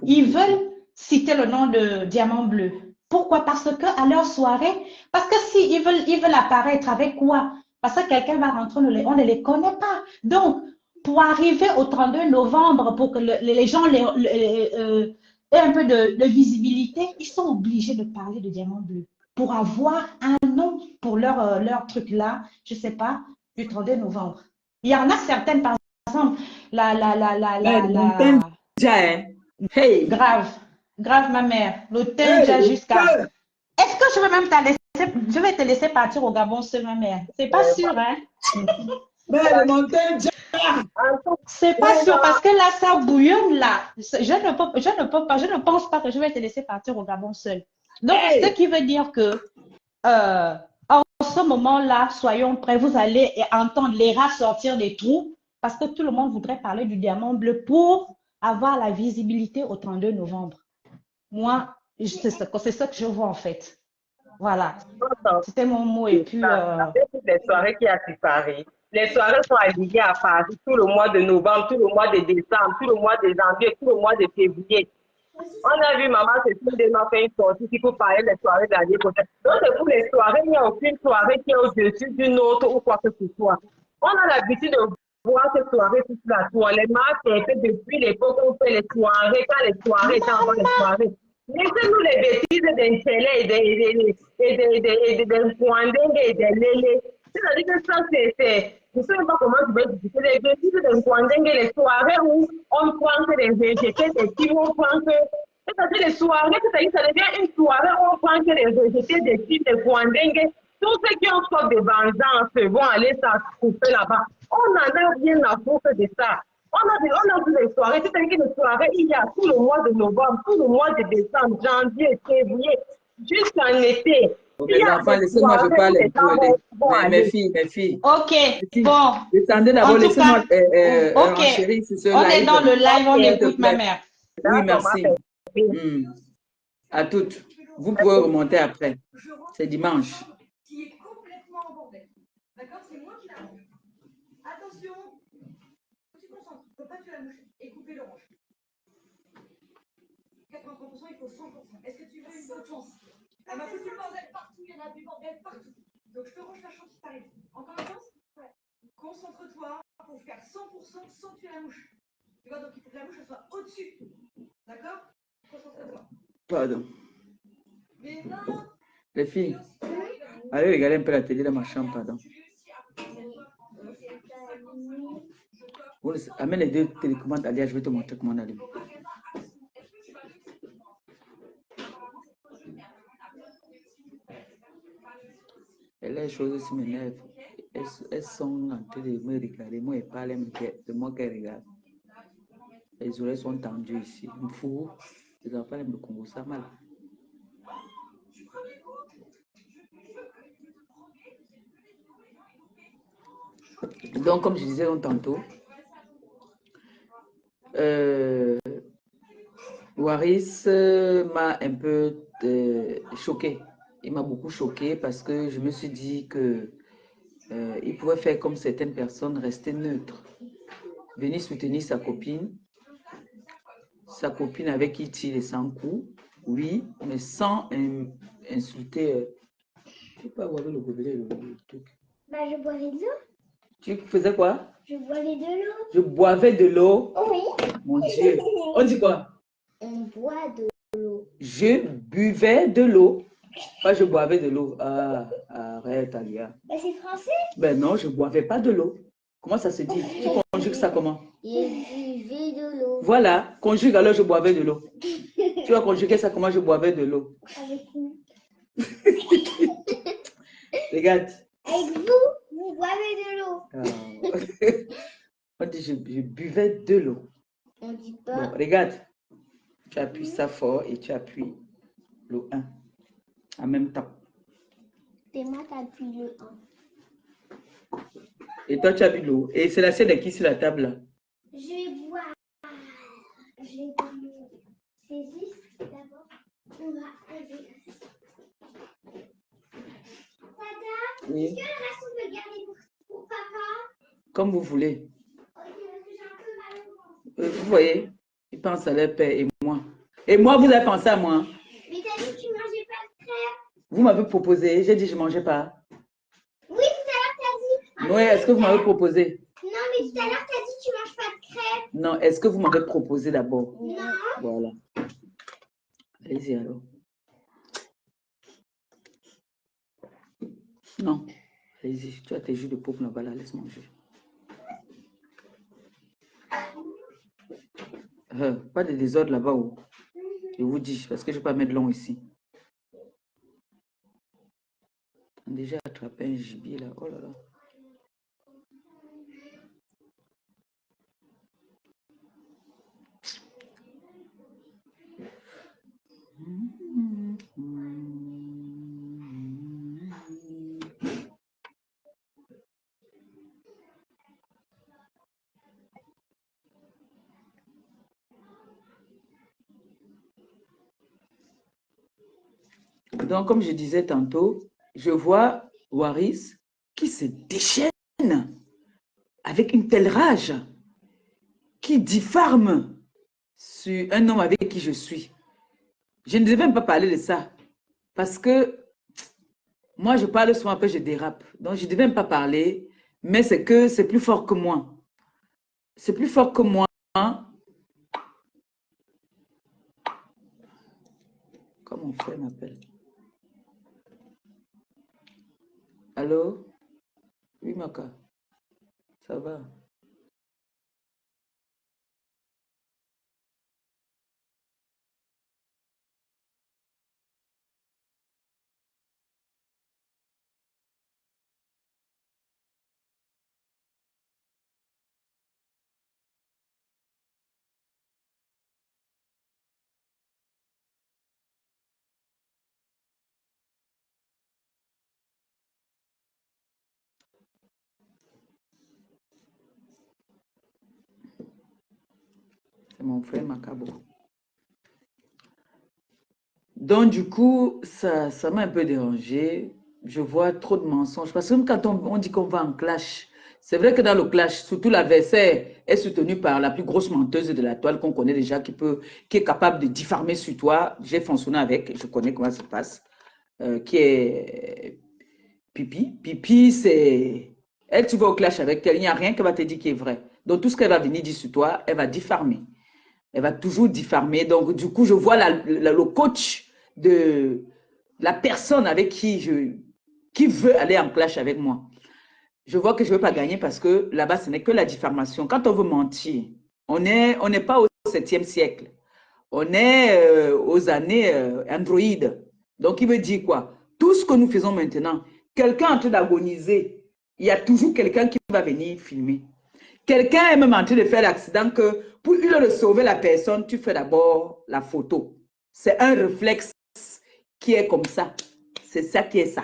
ils veulent citer le nom de Diamant Bleu. Pourquoi? Parce que à leur soirée, parce que si ils veulent apparaître avec quoi? Parce que quelqu'un va rentrer, on ne les connaît pas. Donc, pour arriver au 32 novembre, pour que les gens aient un peu de visibilité, ils sont obligés de parler de Diamant Bleu pour avoir un nom pour leur truc là, je sais pas, du 32 novembre. Il y en a certaines, par exemple, Hey! grave, grave ma mère, l'hôtel déjà jusqu'à. Est-ce que je vais même je vais te laisser partir au Gabon seul, ma mère? C'est pas sûr, hein? C'est pas sûr parce que là, ça bouillonne là. Je ne pense pas que je vais te laisser partir au Gabon seul. Donc, ce qui veut dire que en ce moment-là, soyons prêts, vous allez entendre les rats sortir des trous parce que tout le monde voudrait parler du Diamant Bleu pour avoir la visibilité au 32 novembre. Moi, c'est ça que je vois en fait. Voilà. C'était mon mot et puis... Les soirées qui a à Paris. Les soirées sont alignées à Paris tout le mois de novembre, tout le mois de décembre, tout le mois de janvier, tout le mois de février. On a vu maman Cécile m'a fait une sortie qui peut parler des soirées de l'année prochaine. Donc, pour les soirées, il n'y a aucune soirée qui est au-dessus d'une autre ou quoi que ce soit. On a l'habitude de voir ces soirées toute la tour. Les marques, c'est fait depuis l'époque où on fait les soirées, quand les soirées étaient encore les soirées. Laissez-nous les bêtises des télés et des Kwandeng et des lélés. C'est-à-dire que ça, c'est. Je ne sais pas comment je vais discuter. Les bêtises des Kwandeng et les soirées où on prend que des végétés, des petits, on prend que. C'est-à-dire les soirées, c'est-à-dire ça devient une soirée où on prend que des végétés, des petits, des Kwandeng. Tous ceux qui ont sorte de vengeance vont aller s'accouper là-bas. On n'en a rien à foutre de ça. On a vu les soirées, c'est-à-dire que les soirées, il y a tout le mois de novembre, tout le mois de décembre, janvier, février, jusqu'en été. Ok, les enfants, laissez-moi je parle un peu. Mes filles. Ok, Mes bon. Descendez d'abord, laissez-moi ok. enchérir sur ce On live. est dans le live, on écoute ma mère. Oui, merci. À toutes. Vous pouvez remonter après. C'est dimanche. Qui est complètement en bordel. D'accord? C'est moi qui la mange. Attention, tu te concentres. Il ne faut pas tuer la mouche et couper l'orange. 83%, il faut 100%. Est-ce que tu veux une autre chance? Elle m'a foutu le bordel partout, il y en a du bordel partout. Donc je te range la chance qui t'arrive. Encore une chance? Ouais. Concentre-toi pour faire 100% sans tuer la mouche. Tu vois, donc il faut que la mouche soit au-dessus. D'accord? Concentre-toi. Pardon. Mais non! Les filles, allez regarder un peu la télé dans ma chambre, pardon. Amène les deux télécommandes, Alia, je vais te montrer comment on allume. Et les choses aussi m'énervent. Elles sont en train de me regarder. Moi, elles parlent de moi qu'elles regardent. Les oreilles sont tendues ici. Me fou. Les enfants aiment le Congo, ça mal. Donc, comme je disais tantôt, Waris m'a un peu choqué. Il m'a beaucoup choqué parce que je me suis dit que il pouvait faire comme certaines personnes, rester neutre, venir soutenir sa copine avec qui il tire les 100 coups, oui, mais sans insulter. Je ne sais pas où avait le gobelet, le truc. Bah, je boirais de l'eau. Tu faisais quoi? Je boirais de l'eau. Je boivais de l'eau. Oui. Mon Dieu. On dit quoi? On boit de l'eau. Je buvais de l'eau. Pas je boivais de l'eau. Ah, arrête, Alia. Bah, c'est français. Ben non, je boivais pas de l'eau. Comment ça se dit? Tu conjugues ça comment? Je buvais de l'eau. Voilà, conjugue alors je boivais de l'eau. Tu vas conjuguer ça comment je boivais de l'eau? Avec nous. Regarde. Avec vous, vous boivez de l'eau. On dit je buvais de l'eau. On dit pas. Bon, regarde. Tu appuies ça fort et tu appuies le 1 en même temps. C'est moi qui appuie le 1. Et toi, tu appuies l'eau. Et c'est l'assiette de qui sur la table là? Je vais boire. Je vais boire. C'est On va enlever. Tata, Oui. est-ce que le reste on peut le garder pour papa? Comme vous voulez. Ok, parce que j'ai un peu mal au ventre. Vous voyez, ils pensent à leur père et moi. Et moi, vous avez pensé à moi. Mais t'as dit que tu mangeais pas de crêpes. Vous m'avez proposé, j'ai dit que je ne mangeais pas. Oui, tout à l'heure t'as dit. Noé, est-ce que vous m'avez proposé? Non, mais tout à l'heure t'as dit que tu manges pas de crêpes. Non, est-ce que vous m'avez proposé d'abord? Non. Voilà. Allez-y alors. Non. Allez-y, tu as tes jus de paume là-bas, là, laisse manger. Pas de désordre là-bas, oh. Je vous dis, parce que je ne vais pas mettre long ici. On a déjà attrapé un gibier là, oh là là. Donc, comme je disais tantôt, je vois Waris qui se déchaîne avec une telle rage, qui diffame sur un homme avec qui je suis. Je ne devais même pas parler de ça, parce que moi, je parle souvent, après je dérape. Donc, je ne devais même pas parler, mais c'est que c'est plus fort que moi. C'est plus fort que moi. Comme mon frère m'appelle. Allô? Oui, Maka. Ça va? C'est mon frère Makabo. Donc, du coup, ça m'a un peu dérangé. Je vois trop de mensonges. Parce que même quand on dit qu'on va en clash, c'est vrai que dans le clash, surtout l'adversaire est soutenu par la plus grosse menteuse de la toile qu'on connaît déjà, qui est capable de diffamer sur toi. J'ai fonctionné avec, je connais comment ça se passe, qui est Pipi. Pipi, c'est... Elle, tu vas au clash avec elle, il n'y a rien qu'elle va te dire qui est vrai. Donc, tout ce qu'elle va venir dire sur toi, elle va diffamer. Elle va toujours diffamer. Donc, du coup, je vois le coach de la personne avec qui veut aller en clash avec moi. Je vois que je ne veux pas gagner parce que là-bas, ce n'est que la diffamation. Quand on veut mentir, on n'est pas au 7e siècle. On est aux années Android. Donc, il veut dire quoi? Tout ce que nous faisons maintenant, quelqu'un en train d'agoniser, il y a toujours quelqu'un qui va venir filmer. Quelqu'un est même en train de faire l'accident que pour une de sauver la personne, tu fais d'abord la photo. C'est un réflexe qui est comme ça. C'est ça qui est ça.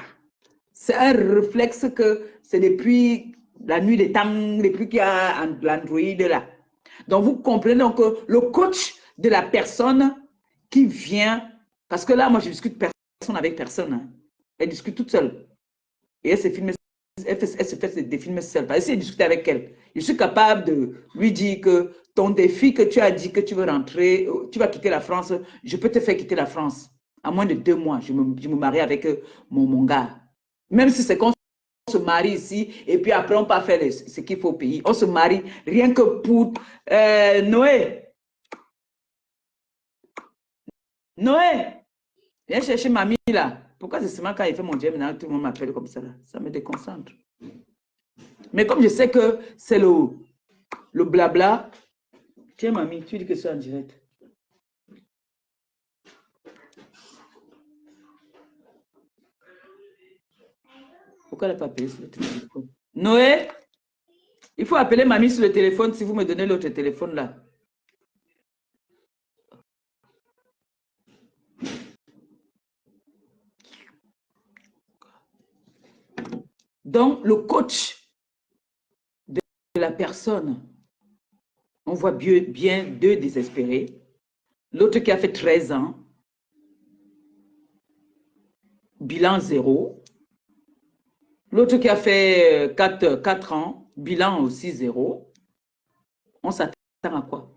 C'est un réflexe que c'est depuis la nuit des temps, depuis qu'il y a l'Android là. Donc, vous comprenez donc que le coach de la personne qui vient, parce que là, moi, je discute personne avec personne. Hein. Elle discute toute seule. Et elle se filme, elle se fait des films seule. Parce que si elle discute avec elle, je suis capable de lui dire que ton défi que tu as dit que tu veux rentrer, tu vas quitter la France, je peux te faire quitter la France. À moins de 2 mois, je me marie avec mon gars. Même si c'est qu'on se marie ici et puis après on peut faire ce qu'il faut au pays. On se marie rien que pour Noé. Noé, viens chercher mamie là. Pourquoi c'est seulement quand il fait mon job, maintenant tout le monde m'appelle comme ça là? Ça me déconcentre. Mais comme je sais que c'est le blabla, tiens mamie, tu dis que c'est en direct. Pourquoi elle n'a pas appelé sur le téléphone? Noé, il faut appeler mamie sur le téléphone si vous me donnez l'autre téléphone là. Donc, le coach de la personne, on voit bien deux désespérés. L'autre qui a fait 13 ans, bilan 0. L'autre qui a fait 4 ans, bilan aussi 0. On s'attend à quoi?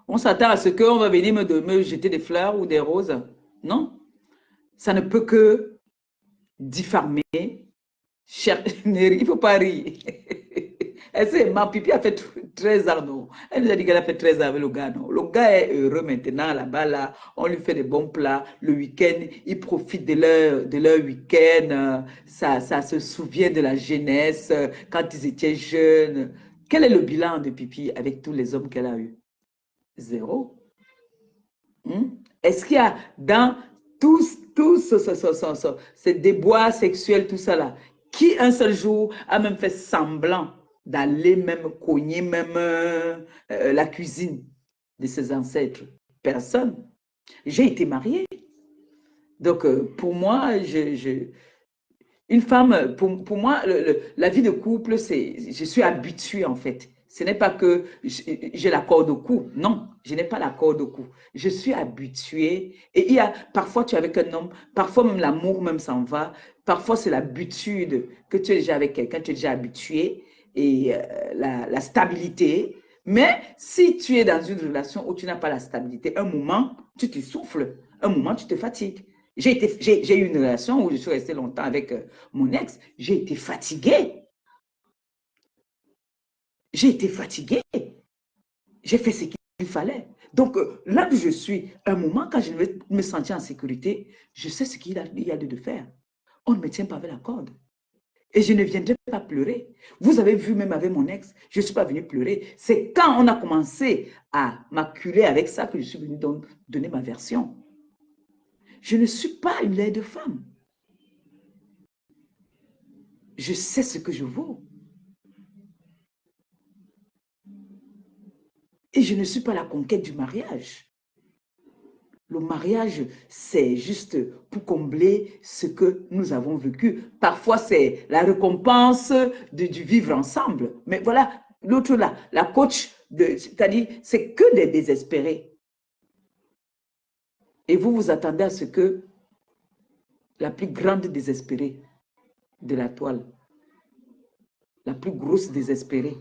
On s'attend à ce qu'on va venir me jeter des fleurs ou des roses? Non. Ça ne peut que diffamer. Il ne faut pas rire. Elle sait, ma pipi a fait 13 ans, non. Elle nous a dit qu'elle a fait 13 ans avec le gars, non. Le gars est heureux maintenant, là-bas, là. On lui fait des bons plats. Le week-end, ils profitent de leur week-end. Ça se souvient de la jeunesse, quand ils étaient jeunes. Quel est le bilan de pipi avec tous les hommes qu'elle a eus? 0. Est-ce qu'il y a dans tous ces déboires sexuels, tout ça là, qui un seul jour a même fait semblant d'aller même cogner même la cuisine de ses ancêtres? Personne. J'ai été mariée. Donc, pour moi, une femme, pour moi, la vie de couple, je suis habituée en fait. Ce n'est pas que j'ai la corde au cou. Non, je n'ai pas la corde au cou. Je suis habituée. Et il y a, parfois tu es avec un homme, parfois même l'amour même s'en va. Parfois c'est l'habitude que tu es déjà avec quelqu'un, tu es déjà habitué. Et la stabilité. Mais si tu es dans une relation où tu n'as pas la stabilité, un moment, tu te souffles. Un moment, tu te fatigues. J'ai eu une relation où je suis restée longtemps avec mon ex. J'ai été fatiguée. J'ai été fatiguée. J'ai fait ce qu'il fallait. Donc, là où je suis, un moment, quand je vais me sentir en sécurité, je sais ce qu'il y a de faire. On ne me tient pas avec la corde. Et je ne viendrai pas pleurer. Vous avez vu même avec mon ex, je ne suis pas venue pleurer. C'est quand on a commencé à m'acculer avec ça que je suis venue donner ma version. Je ne suis pas une laide femme. Je sais ce que je vaux. Et je ne suis pas la conquête du mariage. Le mariage, c'est juste pour combler ce que nous avons vécu. Parfois, c'est la récompense du vivre ensemble. Mais voilà, l'autre là, la coach, c'est-à-dire, c'est que des désespérés. Et vous vous attendez à ce que la plus grande désespérée de la toile, la plus grosse désespérée,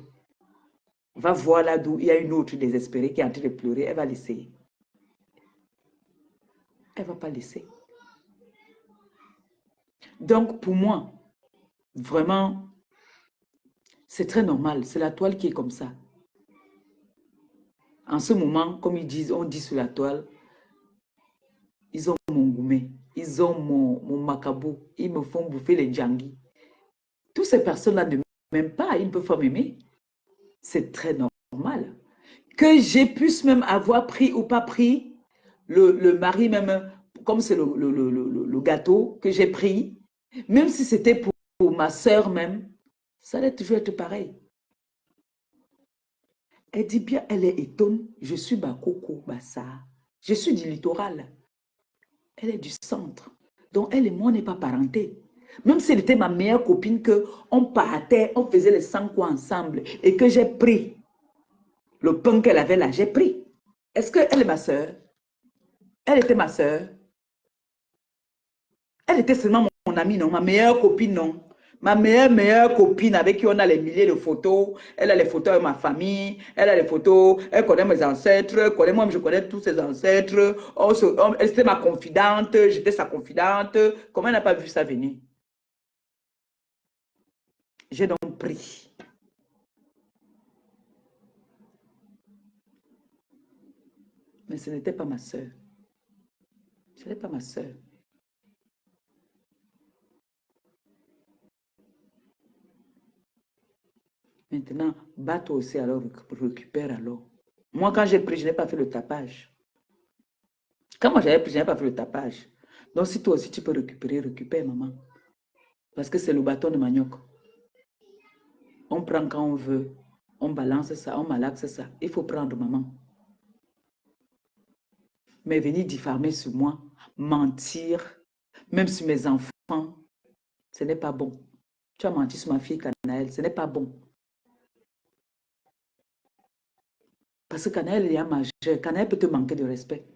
va voir là d'où il y a une autre désespérée qui est en train de pleurer, elle va l'essayer. Elle ne va pas laisser. Donc, pour moi, vraiment, c'est très normal. C'est la toile qui est comme ça. En ce moment, comme ils disent, on dit sur la toile, ils ont mon gourmet, ils ont mon macabou, ils me font bouffer les djangui. Toutes ces personnes-là ne m'aiment pas, ils ne peuvent pas m'aimer. C'est très normal. Que j'ai pu même avoir pris ou pas pris, le mari même, comme c'est le gâteau que j'ai pris, même si c'était pour ma soeur même, ça allait toujours être pareil. Elle dit bien, elle est étonnée, je suis Bakoko, Bassa. Je suis du littoral. Elle est du centre. Donc, elle et moi, on n'est pas parentés. Même si elle était ma meilleure copine, qu'on partait, on faisait les 100 coups ensemble et que j'ai pris le pain qu'elle avait là, j'ai pris. Est-ce qu'elle est ma soeur? Elle était ma soeur. Elle était seulement mon amie, non? Ma meilleure copine, non? Ma meilleure copine avec qui on a les milliers de photos. Elle a les photos de ma famille. Elle a les photos. Elle connaît mes ancêtres. Moi, je connais tous ses ancêtres. Elle était ma confidente. J'étais sa confidente. Comment elle n'a pas vu ça venir? J'ai donc pris. Mais ce n'était pas ma soeur. Ce n'était pas ma soeur. Maintenant, bats-toi aussi alors, récupère alors. Moi, quand j'ai pris, je n'ai pas fait le tapage. Quand moi j'avais pris, je n'ai pas fait le tapage. Donc, si toi aussi tu peux récupérer, récupère, maman. Parce que c'est le bâton de manioc. On prend quand on veut. On balance ça, on malaxe ça. Il faut prendre, maman. Mais venir diffamer sur moi, mentir, même sur mes enfants, ce n'est pas bon. Tu as menti sur ma fille Canaël, ce n'est pas bon. Parce que Canaël est majeur. Canaël peut te manquer de respect.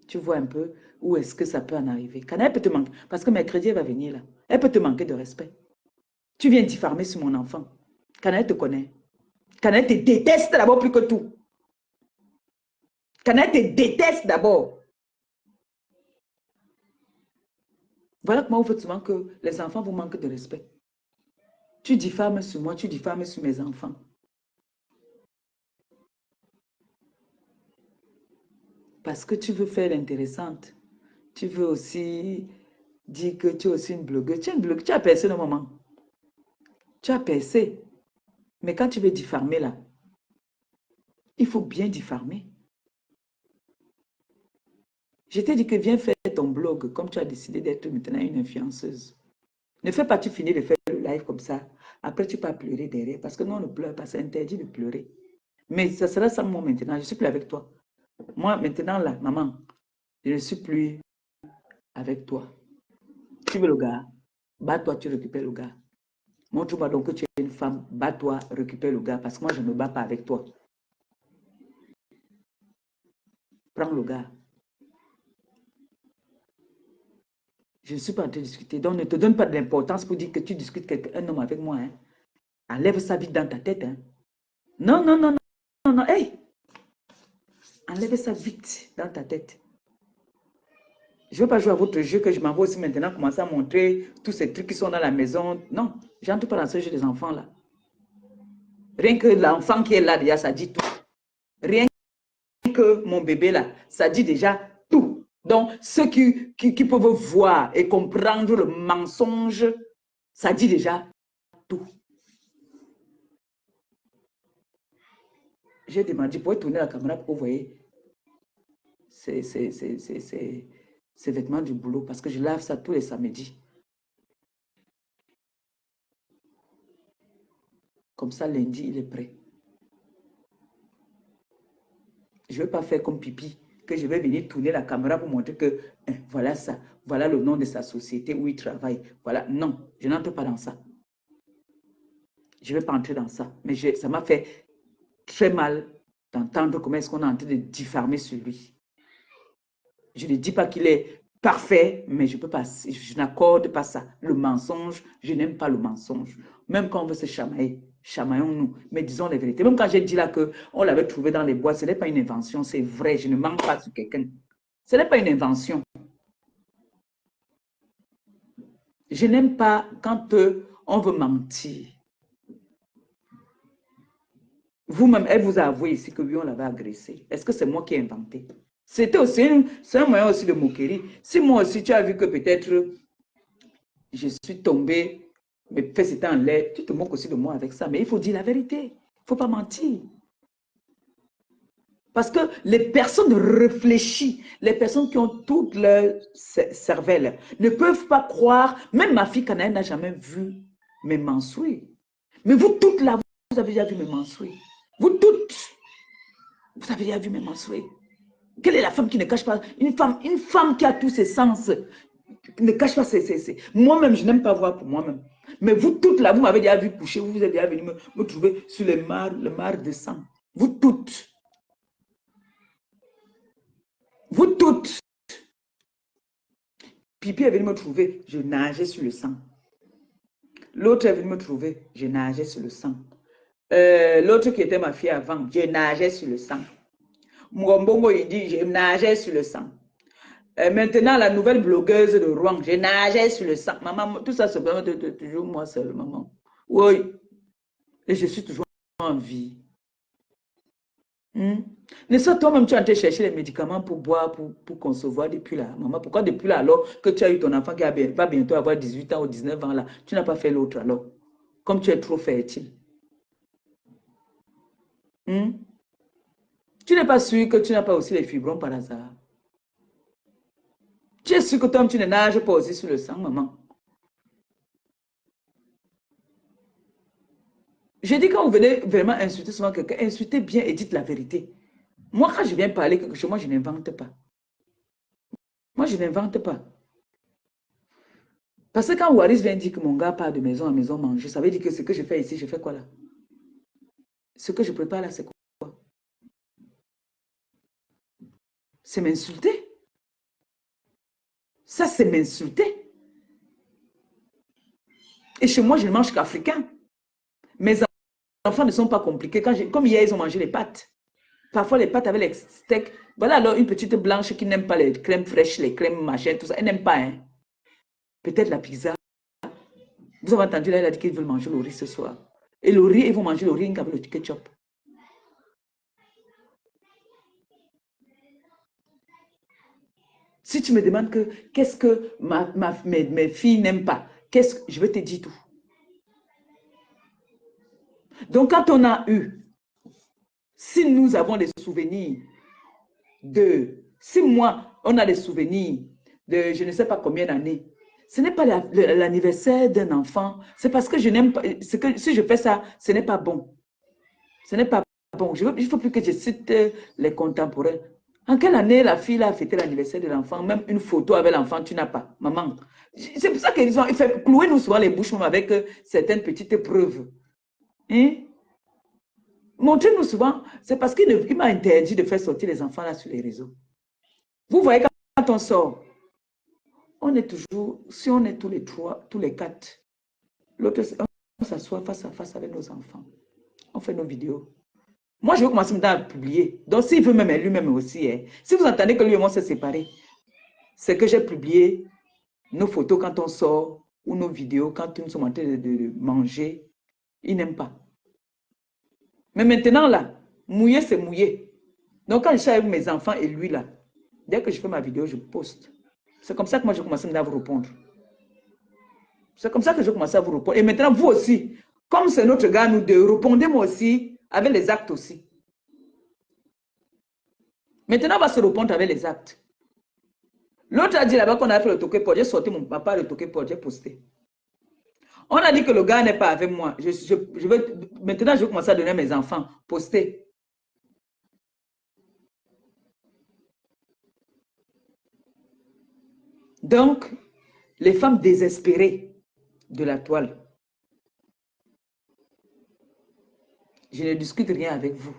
Tu vois un peu, où est-ce que ça peut en arriver? Quand elle peut te manquer, parce que mercredi, elle va venir là. Elle peut te manquer de respect. Tu viens diffamer sur mon enfant. Quand elle te connaît. Quand elle te déteste d'abord plus que tout. Quand elle te déteste d'abord. Voilà comment vous faites souvent que les enfants vous manquent de respect. Tu diffames sur moi, tu diffames sur mes enfants. Parce que tu veux faire l'intéressante. Tu veux aussi dire que tu es aussi une blogueuse. Tu es une blogueuse, tu as percé le moment. Tu as percé. Mais quand tu veux diffamer là, il faut bien diffamer. Je t'ai dit que viens faire ton blog comme tu as décidé d'être maintenant une influenceuse. Ne fais pas, tu finis de faire le live comme ça. Après, tu peux pleurer derrière. Parce que nous, on ne pleure pas. C'est interdit de pleurer. Mais ça sera sans moi maintenant. Je ne suis plus avec toi. Moi, maintenant, là, maman, je ne suis plus avec toi. Tu veux le gars? Bats-toi, tu récupères le gars. Montre-moi donc que tu es une femme. Bats-toi, récupère le gars. Parce que moi, je ne me bats pas avec toi. Prends le gars. Je ne suis pas en train de discuter. Donc, ne te donne pas de l'importance pour dire que tu discutes un homme avec moi. Hein. Enlève ça vite dans ta tête. Hein. Non, non, non, non, non, non. Hey! Enlève ça vite dans ta tête. Je ne veux pas jouer à votre jeu que je m'envoie aussi maintenant commencer à montrer tous ces trucs qui sont dans la maison. Non, j'entre pas dans ce jeu des enfants là. Rien que l'enfant qui est là déjà, ça dit tout. Rien que mon bébé là, ça dit déjà tout. Donc, ceux qui peuvent voir et comprendre le mensonge, ça dit déjà tout. J'ai demandé, pour tourner la caméra pour que vous voyez ces vêtements du boulot parce que je lave ça tous les samedis. Comme ça, lundi, il est prêt. Je ne vais pas faire comme Pipi, que je vais venir tourner la caméra pour montrer que voilà ça, voilà le nom de sa société où il travaille. Voilà, non, je n'entre pas dans ça. Je ne vais pas entrer dans ça. Mais ça m'a fait très mal d'entendre comment est-ce qu'on est en train de diffamer sur lui. Je ne dis pas qu'il est parfait, mais je peux pas, je n'accorde pas ça. Le mensonge, je n'aime pas le mensonge. Même quand on veut se chamailler, chamaillons-nous, mais disons la vérité. Même quand j'ai dit là qu'on l'avait trouvé dans les bois, ce n'est pas une invention, c'est vrai, je ne mens pas sur quelqu'un. Ce n'est pas une invention. Je n'aime pas quand on veut mentir. Vous-même, elle vous a avoué ici que lui, on l'avait agressé. Est-ce que c'est moi qui ai inventé? C'était aussi un moyen aussi de moquerie. Si moi aussi, tu as vu que peut-être je suis tombée, mes fesses étaient en l'air, tu te moques aussi de moi avec ça. Mais il faut dire la vérité. Il ne faut pas mentir. Parce que les personnes réfléchies, les personnes qui ont toute leur cervelle, ne peuvent pas croire, même ma fille, quand elle n'a jamais vu mes menstrues. Mais vous toutes là, vous avez déjà vu mes menstrues. Vous toutes, vous avez déjà vu mes menstrues. Quelle est la femme qui ne cache pas? Une femme qui a tous ses sens, ne cache pas ses. Moi-même, je n'aime pas voir pour moi-même. Mais vous toutes là, vous m'avez déjà vu coucher, vous êtes déjà venu me trouver sur le mar de sang. Vous toutes. Vous toutes. Pipi est venu me trouver, je nageais sur le sang. L'autre est venu me trouver, je nageais sur le sang. L'autre qui était ma fille avant, je nageais sur le sang. Mgombongo, il dit, je nageais sur le sang. Maintenant, la nouvelle blogueuse de Rouen, je nageais sur le sang. Maman, tout ça, c'est toujours moi seule, maman. Oui. Et je suis toujours en vie. Ne soit toi-même, tu as été chercher les médicaments pour boire, pour concevoir depuis là. Maman, pourquoi depuis là, alors que tu as eu ton enfant qui va bientôt avoir 18 ans ou 19 ans là, tu n'as pas fait l'autre alors? Comme tu es trop fertile. Tu n'es pas sûr que tu n'as pas aussi les fibrons par hasard? Tu es sûr que toi, tu ne nages pas aussi sur le sang, maman? Je dis quand vous venez vraiment insulter souvent quelqu'un, insultez bien et dites la vérité. Moi, quand je viens parler quelque chose, moi, je n'invente pas. Moi, je n'invente pas. Parce que quand Waris vient dire que mon gars part de maison en maison manger, ça veut dire que ce que je fais ici, je fais quoi là? Ce que je prépare là, c'est quoi? C'est m'insulter. Ça, c'est m'insulter. Et chez moi, je ne mange qu'africain. Mes enfants ne sont pas compliqués. Comme hier, ils ont mangé les pâtes. Parfois, les pâtes avec les steaks. Voilà alors une petite blanche qui n'aime pas les crèmes fraîches, les crèmes machin, tout ça. Elle n'aime pas. Hein. Peut-être la pizza. Vous avez entendu là, elle a dit qu'ils veulent manger le riz ce soir. Et le riz, ils vont manger le riz avec le ketchup. Si tu me demandes qu'est-ce que mes filles n'aiment pas, je vais te dire tout. Donc, quand on a eu, si nous avons des souvenirs si moi, on a des souvenirs de je ne sais pas combien d'années, ce n'est pas l'anniversaire d'un enfant, c'est parce que je n'aime pas, si je fais ça, ce n'est pas bon. Ce n'est pas bon. Il ne faut plus que je cite les contemporains. En quelle année la fille a fêté l'anniversaire de l'enfant? Même une photo avec l'enfant, tu n'as pas. Maman. C'est pour ça qu'ils ont fait clouer nous souvent les bouches avec certaines petites preuves. Hein? Montrez-nous souvent. C'est parce qu'il m'a interdit de faire sortir les enfants là sur les réseaux. Vous voyez quand on sort, on est toujours, si on est tous les trois, tous les quatre, l'autre, on s'assoit face à face avec nos enfants. On fait nos vidéos. Moi, je vais commencer maintenant à publier. Donc, s'il veut même lui-même aussi, hein, si vous entendez que lui et moi s'est séparés, c'est que j'ai publié nos photos quand on sort ou nos vidéos quand nous sommes en train de manger. Il n'aime pas. Mais maintenant, là, mouiller, c'est mouiller. Donc, quand je suis avec mes enfants et lui, là, dès que je fais ma vidéo, je poste. C'est comme ça que moi, je commence à vous répondre. C'est comme ça que je commence à vous répondre. Et maintenant, vous aussi, comme c'est notre gars, nous deux, répondez-moi aussi avec les actes aussi. Maintenant, on va se répondre avec les actes. L'autre a dit là-bas qu'on a fait le toqué-porte. J'ai sorti mon papa le toqué-porte, j'ai posté. On a dit que le gars n'est pas avec moi. Maintenant, je vais commencer à donner à mes enfants. Poster. Donc, les femmes désespérées de la toile. Je ne discute rien avec vous.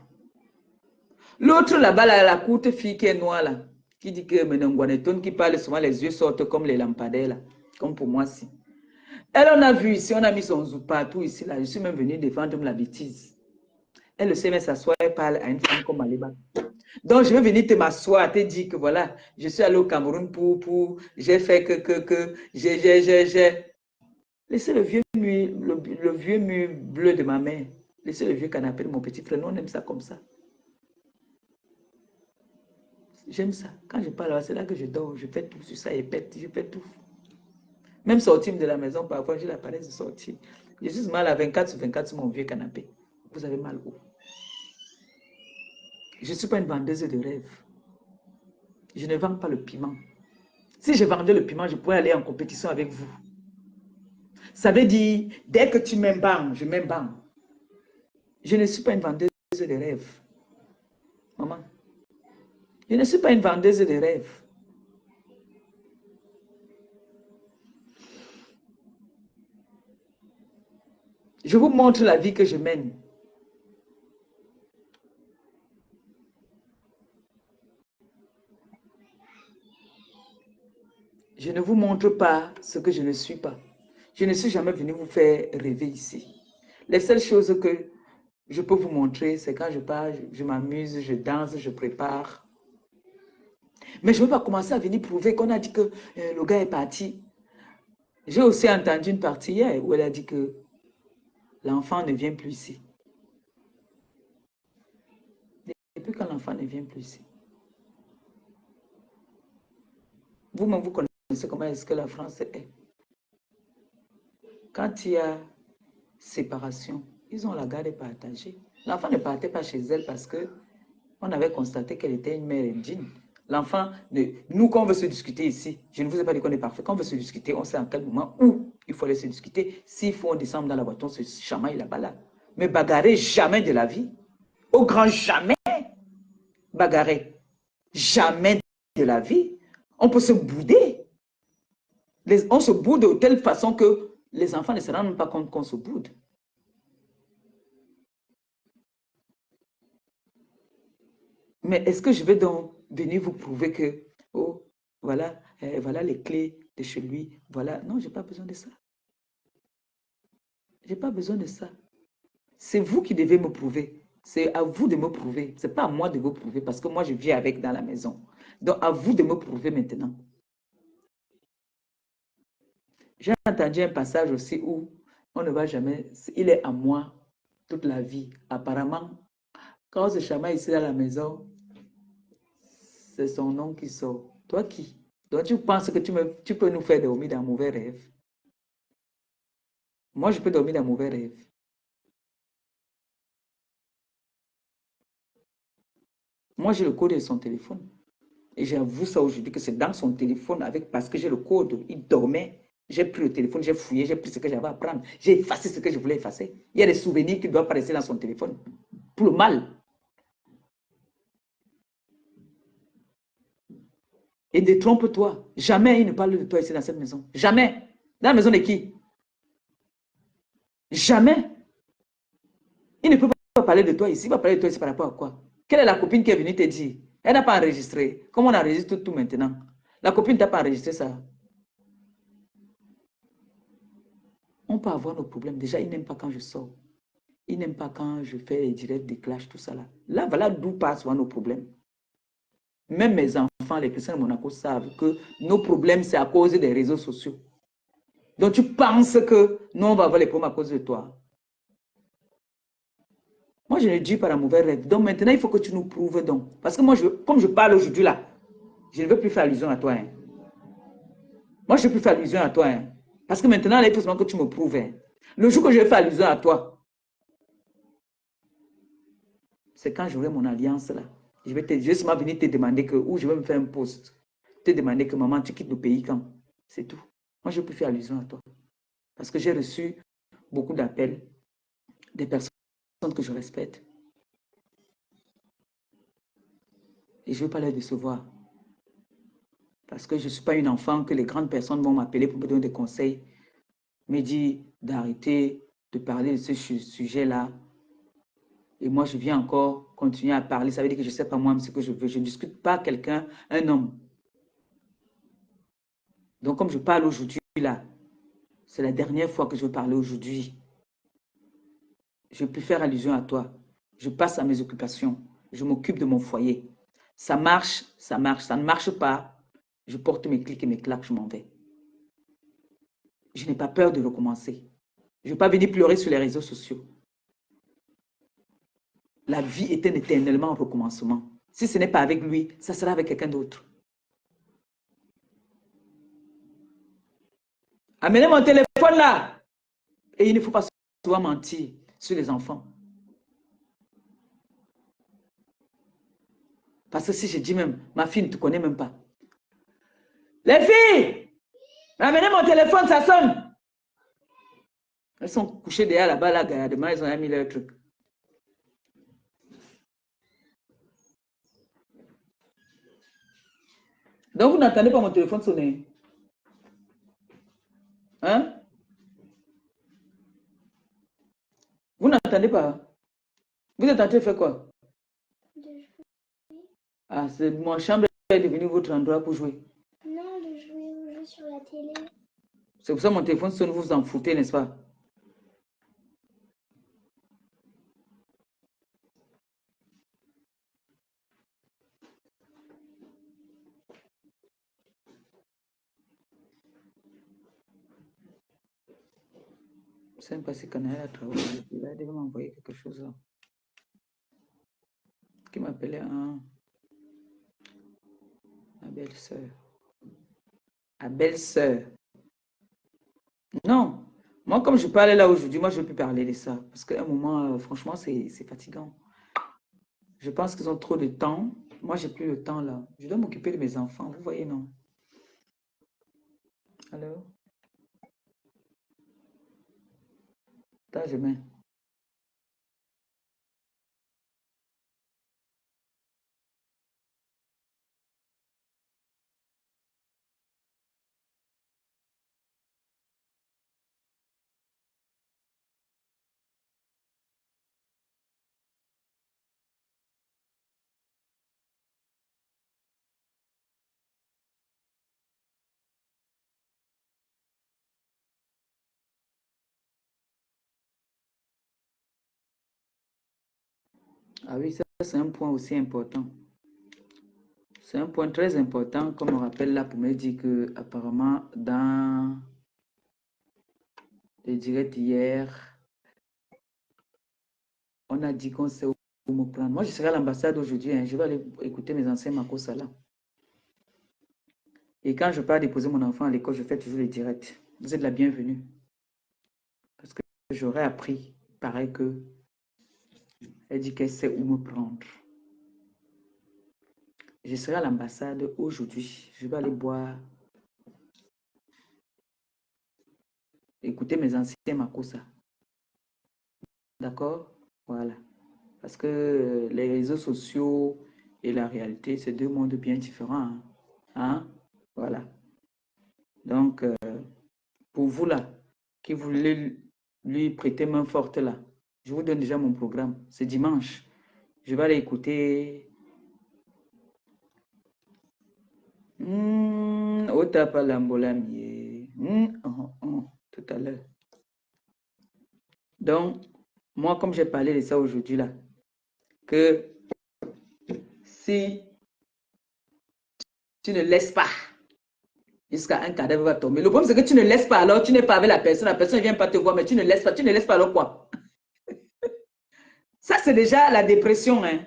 L'autre là-bas, la courte fille qui est noire là, qui dit que Menangwaneton, qui parle souvent, les yeux sortent comme les lampadaires là, comme pour moi si. Elle, on a vu ici, on a mis son zou partout ici là. Je suis même venue défendre la bêtise. Elle le sait, mais s'asseoir, elle parle à une femme comme Aliba. Donc, je vais venir te m'asseoir, te dire que voilà, je suis allée au Cameroun j'ai fait j'ai. Laissez le vieux mur bleu de ma mère. Laissez le vieux canapé de mon petit frère. Nous, on aime ça comme ça. J'aime ça. Quand je parle, c'est là que je dors. Je fais tout sur ça et pète. Je fais tout. Même sortir de la maison, parfois, j'ai la paresse de sortir. Je suis mal à 24 sur 24 sur mon vieux canapé. Vous avez mal où? Je ne suis pas une vendeuse de rêves. Je ne vends pas le piment. Si je vendais le piment, je pourrais aller en compétition avec vous. Ça veut dire, dès que tu m'embandes, je m'embande. Je ne suis pas une vendeuse de rêves. Maman, je ne suis pas une vendeuse de rêves. Je vous montre la vie que je mène. Je ne vous montre pas ce que je ne suis pas. Je ne suis jamais venue vous faire rêver ici. Les seules choses que je peux vous montrer, c'est quand je pars, je m'amuse, je danse, je prépare. Mais je ne veux pas commencer à venir prouver qu'on a dit que le gars est parti. J'ai aussi entendu une partie hier où elle a dit que l'enfant ne vient plus ici. Depuis quand l'enfant ne vient plus ici? Vous-même, vous connaissez comment est-ce que la France est. Quand il y a séparation, ils ont la garde partagée. L'enfant ne partait pas chez elle parce qu'on avait constaté qu'elle était une mère indigne. L'enfant, nous, quand on veut se discuter ici, je ne vous ai pas dit qu'on est parfait, quand on veut se discuter, on sait en quel moment où il faut aller se discuter. S'il faut, on descend dans la voiture, on se chamaille là-bas là. Mais bagarrer, jamais de la vie. Au grand jamais, bagarrer. Jamais de la vie. On peut se bouder. On se boude de telle façon que les enfants ne se rendent pas compte qu'on se boude. Mais est-ce que je vais donc venir vous prouver que, oh, Voilà, voilà les clés de chez lui. Voilà. Non, je n'ai pas besoin de ça. Je n'ai pas besoin de ça. C'est vous qui devez me prouver. C'est à vous de me prouver. Ce n'est pas à moi de vous prouver parce que moi, je vis avec dans la maison. Donc, à vous de me prouver maintenant. J'ai entendu un passage aussi où on ne va jamais... Il est à moi toute la vie. Apparemment, quand on se chamaille ici dans la maison, c'est son nom qui sort. Toi qui? Donc, tu penses que tu peux nous faire dormir dans mauvais rêves? Moi, je peux dormir dans mauvais rêves. Moi, j'ai le code de son téléphone. Et j'avoue ça aujourd'hui que c'est dans son téléphone parce que j'ai le code. Il dormait. J'ai pris le téléphone, j'ai fouillé, j'ai pris ce que j'avais à prendre. J'ai effacé ce que je voulais effacer. Il y a des souvenirs qui doivent apparaître dans son téléphone. Pour le mal. Et détrompe-toi. Jamais il ne parle de toi ici dans cette maison. Jamais. Dans la maison de qui? Jamais. Il ne peut pas parler de toi ici. Il va parler de toi ici par rapport à quoi? Quelle est la copine qui est venue te dire? Elle n'a pas enregistré. Comment on enregistre tout maintenant? La copine n'a pas enregistré ça. On peut avoir nos problèmes. Déjà, il n'aime pas quand je sors. Il n'aime pas quand je fais les directs, des clashs, tout ça là. Là, voilà d'où passent nos problèmes. Même mes enfants, les Christiens de Monaco, savent que nos problèmes, c'est à cause des réseaux sociaux. Donc, tu penses que nous, on va avoir les problèmes à cause de toi. Moi, je ne dis pas la mauvaise rêve. Donc, maintenant, il faut que tu nous prouves donc. Parce que moi, comme je parle aujourd'hui là, je ne veux plus faire allusion à toi. Hein. Moi, je ne veux plus faire allusion à toi. Hein. Parce que maintenant, là, il faut seulement que tu me prouves. Hein. Le jour que je vais faire allusion à toi, c'est quand j'aurai mon alliance là. Je vais seulement venir te demander que, ou je vais me faire un post, te demander que maman, tu quittes le pays quand. C'est tout. Moi, je ne veux plus faire allusion à toi. Parce que j'ai reçu beaucoup d'appels des personnes que je respecte. Et je ne veux pas les décevoir. Parce que je ne suis pas une enfant que les grandes personnes vont m'appeler pour me donner des conseils, me dire d'arrêter de parler de ce sujet-là. Et moi, je viens encore continuer à parler. Ça veut dire que je ne sais pas moi ce que je veux. Je ne discute pas quelqu'un, un homme. Donc, comme je parle aujourd'hui, là, c'est la dernière fois que je veux parler aujourd'hui. Je peux faire allusion à toi. Je passe à mes occupations. Je m'occupe de mon foyer. Ça marche, ça marche. Ça ne marche pas. Je porte mes clics et mes claques, je m'en vais. Je n'ai pas peur de recommencer. Je ne vais pas venir pleurer sur les réseaux sociaux. La vie est un éternellement recommencement. Si ce n'est pas avec lui, ça sera avec quelqu'un d'autre. Amenez mon téléphone là. Et il ne faut pas souvent mentir sur les enfants. Parce que si je dis même, ma fille ne te connaît même pas. Les filles, amenez mon téléphone, ça sonne. Elles sont couchées derrière là-bas, là, demain, elles ont mis leur truc. Donc, vous n'entendez pas mon téléphone sonner. Hein? Vous n'entendez pas? Vous êtes en train de faire quoi? Ah, c'est mon chambre est devenue votre endroit pour jouer. Non, de jouer sur la télé. C'est pour ça que mon téléphone sonne, vous vous en foutez, n'est-ce pas? Je ne sais pas si Canal a travaillé. Il a devait m'envoyer quelque chose là. Qui m'appelait ma belle-sœur. Ma belle-sœur. Non. Moi, comme je parlais là aujourd'hui, moi, je ne veux plus parler de ça. Parce qu'à un moment, franchement, c'est fatigant. Je pense qu'ils ont trop de temps. Moi, j'ai plus le temps là. Je dois m'occuper de mes enfants. Vous voyez, non? Alors? Attends, je mets. Ah oui, ça c'est un point aussi important. C'est un point très important, comme on rappelle là, pour me dire que apparemment dans le direct hier, on a dit qu'on sait où me prendre. Moi, je serai à l'ambassade aujourd'hui. Hein. Je vais aller écouter mes anciens Makossa là. Et quand je pars déposer mon enfant à l'école, je fais toujours les directs. Vous êtes la bienvenue. Parce que j'aurais appris, pareil que elle dit qu'elle sait où me prendre. Je serai à l'ambassade aujourd'hui. Je vais aller boire, écouter mes anciens Makossa. D'accord? Voilà. Parce que les réseaux sociaux et la réalité, c'est deux mondes bien différents. Hein? Hein? Voilà. Donc, pour vous là, qui voulez lui prêter main forte là, je vous donne déjà mon programme. C'est dimanche. Je vais aller écouter Otapa Lambolamie tout à l'heure. Donc, moi, comme j'ai parlé de ça aujourd'hui là, que si tu ne laisses pas jusqu'à un cadavre va tomber. Le problème, c'est que tu ne laisses pas, alors tu n'es pas avec la personne ne vient pas te voir, mais tu ne laisses pas, alors quoi? Ça, c'est déjà la dépression, hein.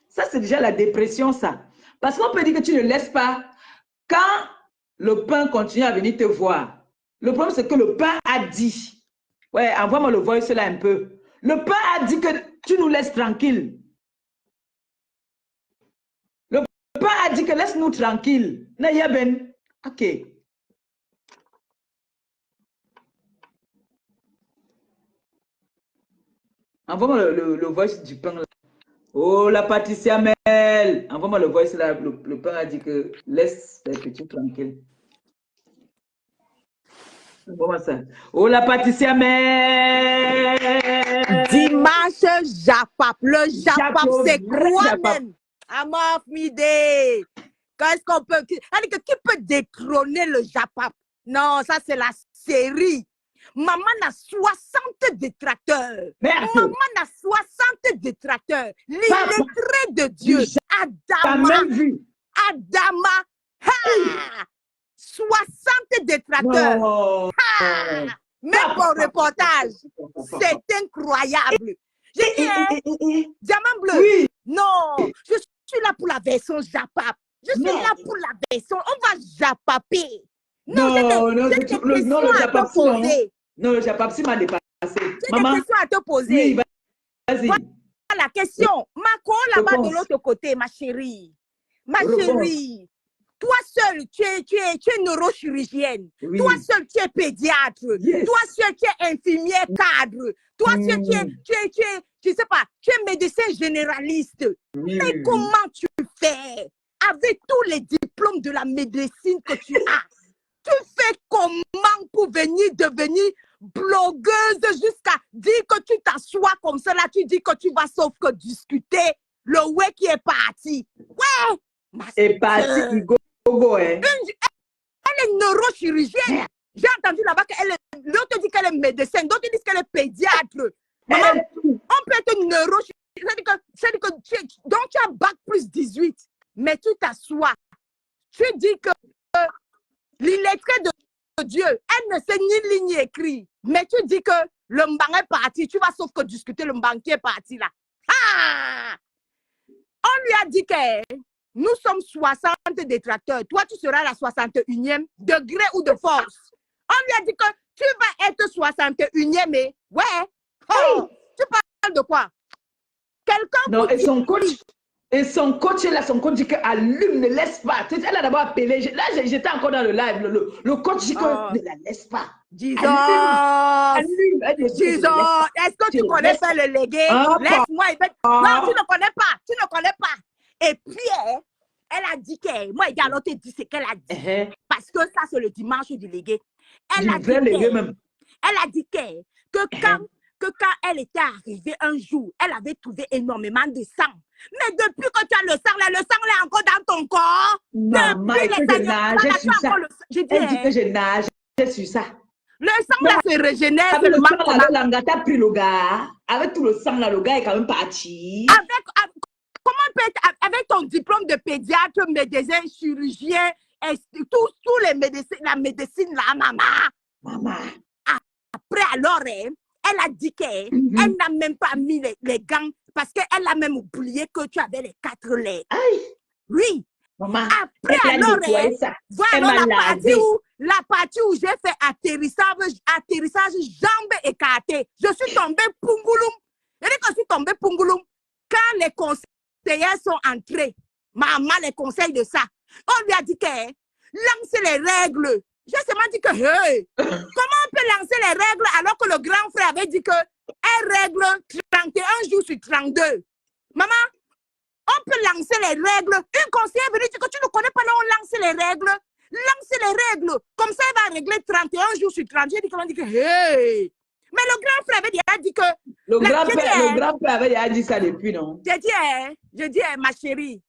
Ça, c'est déjà la dépression, ça. Parce qu'on peut dire que tu ne laisses pas quand le pain continue à venir te voir. Le problème, c'est que le pain a dit, ouais, envoie-moi le voice là un peu. Le pain a dit que tu nous laisses tranquille. Le pain a dit que laisse-nous tranquille. Naya ben, ok. Envoie-moi le voice du pain là. Oh, la pâtissière Mel. Envoie-moi le voice là. Le pain a dit que laisse les petits tranquilles. Envoie-moi ça. Oh, la pâtissière Mel. Dimanche Japap. Le Japap, c'est quoi même? Amof Midé. Qu'est-ce qu'on peut. Qui peut détrôner le Japap? Non, ça c'est la série. Maman a 60 détracteurs. Merde. Maman a 60 détracteurs. L'illettré de Dieu. Adama. Adama. Ha! 60 détracteurs. Non. Ha! Même pour reportage. C'est incroyable. J'ai dit, Diamant bleu. Oui. Non, je suis là pour la version Japap. Je suis là pour la version. On va Japaper. Non, le Japap, non, le Japap, c'est m'a dépassé. J'ai des questions à te poser. Oui, vas-y. Voilà la question. Marco, là-bas de l'autre côté, ma chérie. Ma chérie. Toi seule, tu es neurochirurgienne. Oui. Toi seule, tu es pédiatre. Yes. Toi seule, tu es infirmière cadre. Toi seule, tu sais pas, tu es médecin généraliste. Oui. Mais comment tu fais avec tous les diplômes de la médecine que tu as? Tu fais comment pour devenir blogueuse jusqu'à dire que tu t'assois comme ça, là, tu dis que tu vas sauf que discuter. Le ouais qui est parti. Ouais! Est parti, elle est neurochirurgienne. J'ai entendu là-bas l'autre dit qu'elle est médecin, d'autres disent qu'elle est pédiatre. Maman, on peut être neurochirurgienne. Donc tu as bac plus 18, mais tu t'assois. Tu dis que l'illettré de Dieu, elle ne sait ni ligne ni écrit. Mais tu dis que le mbang est parti. Tu vas sauf que discuter le mbang qui est parti là. Ah! On lui a dit que nous sommes 60 détracteurs. Toi, tu seras la 61e, degré ou de force. On lui a dit que tu vas être 61e et... Ouais. Oh, tu parles de quoi? Quelqu'un... Non, et son coach... Et son coach là, dit qu'allume, ne laisse pas. Elle a d'abord appelé. Là, j'étais encore dans le live. Le coach dit que ne la laisse pas. Jesus. Est-ce que tu connais pas le légué? Laisse-moi. Non, tu ne connais pas. Tu ne connais pas. Et puis, elle a dit que... Moi, également, te dit ce qu'elle a dit. Parce que ça, c'est le dimanche du légué. Elle a dit que quand elle était arrivée un jour, elle avait trouvé énormément de sang. Mais depuis que tu as le sang là est encore dans ton corps. Maman, elle dit que je nageais sur ça. Le sang là se régénère Avec le seulement sang là, le Langata a pris le gars. Avec tout le sang là, le gars est quand même parti. Comment peut être avec ton diplôme de pédiatre, médecin, chirurgien, et tous les médecins, la médecine là, maman. Après alors, elle a dit qu'elle n'a même pas mis les gants parce qu'elle a même oublié que tu avais les 4 lettres. Aïe. Oui. Maman, après alors, voilà la partie où j'ai fait atterrissage jambes écartées. Je suis tombée pungulum. Et quand je suis tombée pungulum, quand les conseillers sont entrés, maman les conseille de ça, on lui a dit que lancer les règles. J'ai seulement dit que hey, comment on peut lancer les règles alors que le grand frère avait dit que elle règle 31 jours sur 32. Maman, on peut lancer les règles. Une conseillère est venue dire que tu ne connais pas là, on lance les règles. Lance les règles. Comme ça, elle va régler 31 jours sur 30. J'ai dit comment dit que hey. Mais le grand frère avait dit que... Le grand frère avait déjà dit ça depuis, non? J'ai dit, ma chérie,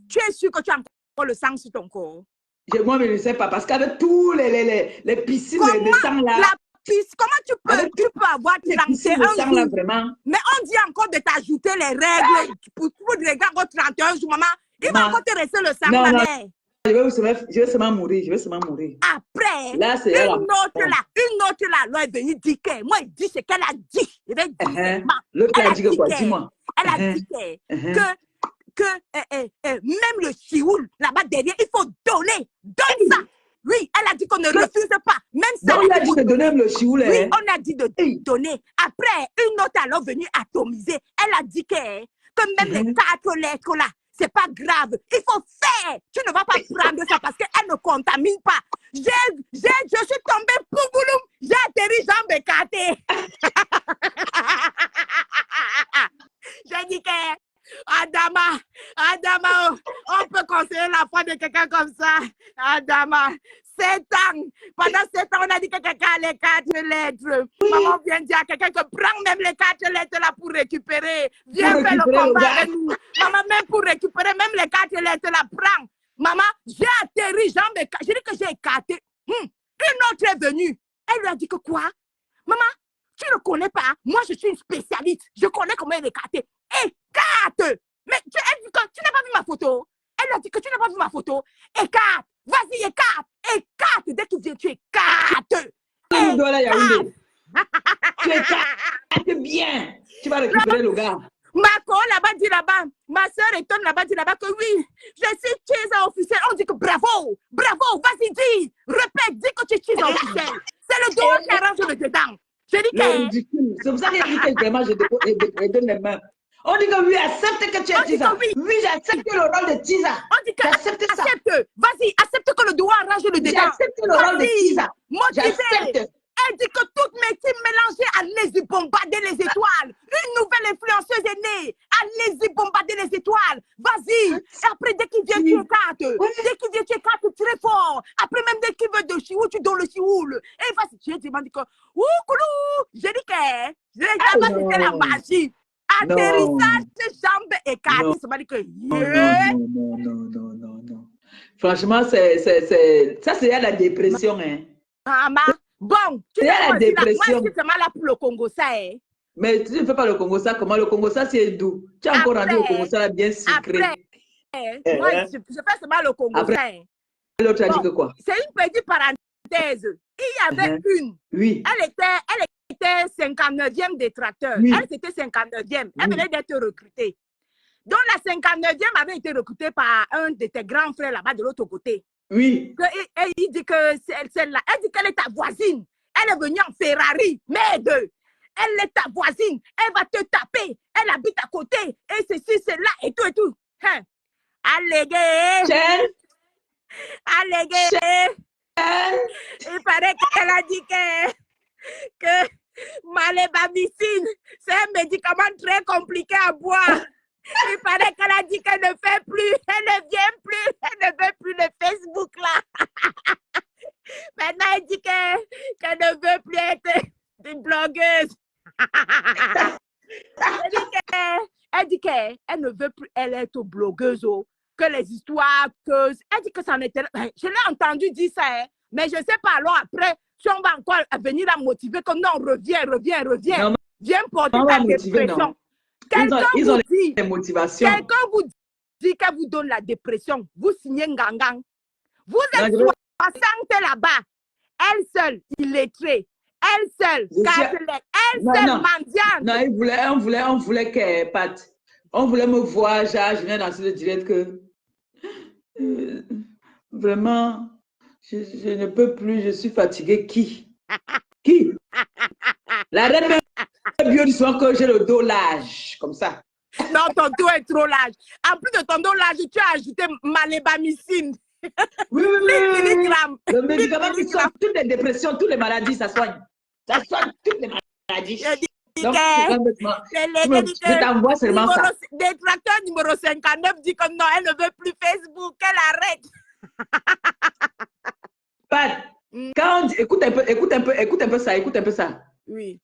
tu es sûre que tu as encore le sang sur ton corps? Moi, je ne sais pas, parce qu'avec tous les piscines de sang là... Comment tu peux avoir 31 jours? Là, vraiment. Mais on dit encore de t'ajouter les règles pour régler encore 31 jours, maman. Il va encore te rester le sang, ma mère. Je vais seulement mourir. Après, là, une autre là, elle est venue dire que moi, elle dit ce qu'elle a dit. L'autre a dit que quoi? Dis-moi. Elle a dit que même le chioul, là-bas derrière, il faut donner. Donne ça. Oui, elle a dit qu'on ne refuse pas. Même ça. On a dit de donner le chioul. Oui, on a dit de donner. Après, une autre alors venue atomiser. Elle a dit que même les 4 lettres là, c'est pas grave. Il faut faire. Tu ne vas pas prendre ça parce qu'elle ne contamine pas. Je suis tombée pougoulou. J'ai atterri jambes écartées. J'ai dit que Adama, on peut conseiller la foi de quelqu'un comme ça. Adama, 7 ans. Pendant 7 ans, on a dit que quelqu'un a les 4 lettres. Oui. Maman vient dire à quelqu'un que prends même les 4 lettres là pour récupérer. Viens faire le combat avec nous. Maman, même pour récupérer, même les 4 lettres là, prends. Maman, j'ai atterri, jambes écartées. J'ai dit que j'ai écarté. Une autre est venue. Elle lui a dit que quoi? Maman, tu ne connais pas. Moi, je suis une spécialiste. Je connais comment elle écarter. Écarte! Mais elle dit que tu n'as pas vu ma photo. Elle a dit que tu n'as pas vu ma photo. Écarte! Vas-y, écarte! Écarte! Dès qu'il vient, tu écartes! Tu écartes bien! Tu vas récupérer le gars. Marco là-bas, ma soeur étonne là-bas dit là-bas que oui, je suis cheese officiel. On dit que bravo, vas-y, dis, répète, dis que tu es cheese officiel. C'est le dehors qui arrange le dedans. Je dis que... C'est pour ça qu'il a dit que vraiment je donne les mains. On dit que oui, accepte que tu es Tisa. Oui, j'accepte le rôle de Tisa. On dit que accepte. Vas-y, accepte que le doigt arrange le dedans. J'accepte le rôle de Tisa. Motivé. Elle dit que toutes mes teams mélangées, allez-y bombarder les étoiles. Une nouvelle influenceuse est née. Allez-y bombarder les étoiles. Vas-y. Et après, dès qu'il vient, tu écartes. Dès qu'il vient, tu écartes très fort. Après, même dès qu'il veut de chioul, tu donnes le chioul. Et vas-y. J'ai dit que, ouh, j'ai dit que, c'était la magie. Atterrissage, jambes écartées. Ça m'a dit que, non. Franchement, ça, c'est la dépression, hein. Maman. Bon, tu sais la dépression. Moi, je suis là pour le Congo, ça est. Mais tu ne fais pas le Congo, ça comment? Le Congo, ça, c'est doux. Tu as encore rendu au Congo, ça, bien sucré. Moi, je fais seulement le Congo, ça est. L'autre a dit que quoi? C'est une petite parenthèse. Il y avait une. Oui. Elle était 59e détracteur. Oui. Elle, c'était 59e. Elle venait d'être recrutée. Donc, la 59e avait été recrutée par un de tes grands frères là-bas de l'autre côté. Oui. Et il dit que celle-là, elle dit qu'elle est ta voisine. Elle est venue en Ferrari, merde. Elle est ta voisine. Elle va te taper. Elle habite à côté. Et ceci, cela, et tout, et tout. Hein? Allégué. Il paraît qu'elle a dit que malébamycine, c'est un médicament très compliqué à boire. Il paraît qu'elle a dit qu'elle ne fait plus, elle ne vient plus, elle ne veut plus le Facebook là. Maintenant, elle dit qu'elle ne veut plus être une blogueuse. Elle dit qu'elle ne veut plus être blogueuse, que les histoires, elle dit que ça n'était... Je l'ai entendu dire ça, hein, mais je ne sais pas. Alors après, Si on va encore venir la motiver, comme non, reviens. Non, Viens porter on ta va motiver, dépression. non. Quelqu'un Ils ont vous dit, les motivations. quelqu'un vous dit qu'elle vous donne la dépression. Vous signez Ngangang. Vous Non, êtes je veux- 60 là-bas. Elle seule, illettrée. Elle seule, Je suis- casse-lettre. Elle Non, seule, non. mendiante. Non, on voulait que Pat. On voulait me voir, genre, je viens dans ce direct que vraiment, je ne peux plus, je suis fatiguée. Qui? La reine me bio du soir que j'ai le dos large, comme ça. Non, ton dos est trop large. En plus de ton dos large, tu as ajouté malébamycine. Oui. 1000 milligrammes. Le médicament qui soigne toutes les dépressions, toutes les maladies, ça soigne. Ça soigne toutes les maladies. Je dis Donc, je t'envoie seulement ça. Détracteur numéro 59 dit que non, elle ne veut plus Facebook, qu'elle arrête. Pat, quand on dit, écoute un peu ça. Oui.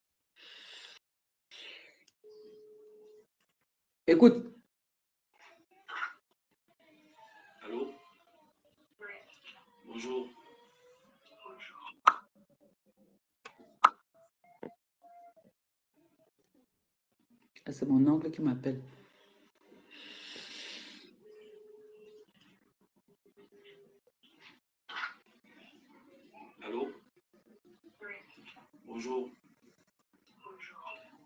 Écoute. Allô? Bonjour. Ah, c'est mon oncle qui m'appelle. Allô? Bonjour.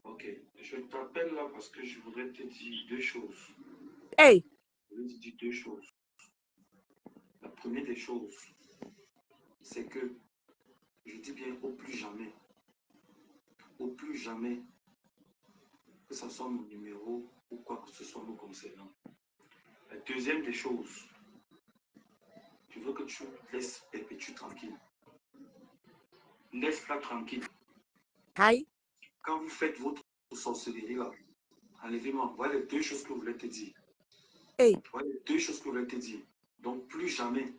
Ok. Je t'appelle là parce que je voudrais te dire deux choses. Hey. Je voudrais te dire deux choses. La première des choses, c'est que je dis bien au plus jamais, que ce soit mon numéro ou quoi que ce soit me concernant. La deuxième des choses, je veux que tu laisses Perpétue tranquille. Laisse-la tranquille. Aïe. Quand vous faites votre sorcellerie là, enlevez-moi. Voilà les deux choses que je voulais te dire. Hey. Voilà les deux choses que je voulais te dire. Donc plus jamais.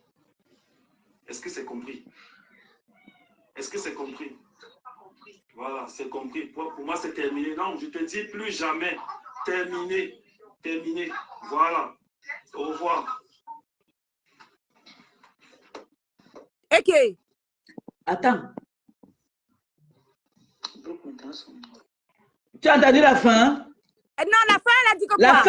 Est-ce que c'est compris? Est-ce que c'est compris? Voilà, c'est compris. Pour moi, c'est terminé. Non, je te dis plus jamais. Terminé. Terminé. Voilà. Au revoir. Ok. Attends. Tu as entendu la fin? Non, la fin, elle a dit que La quoi?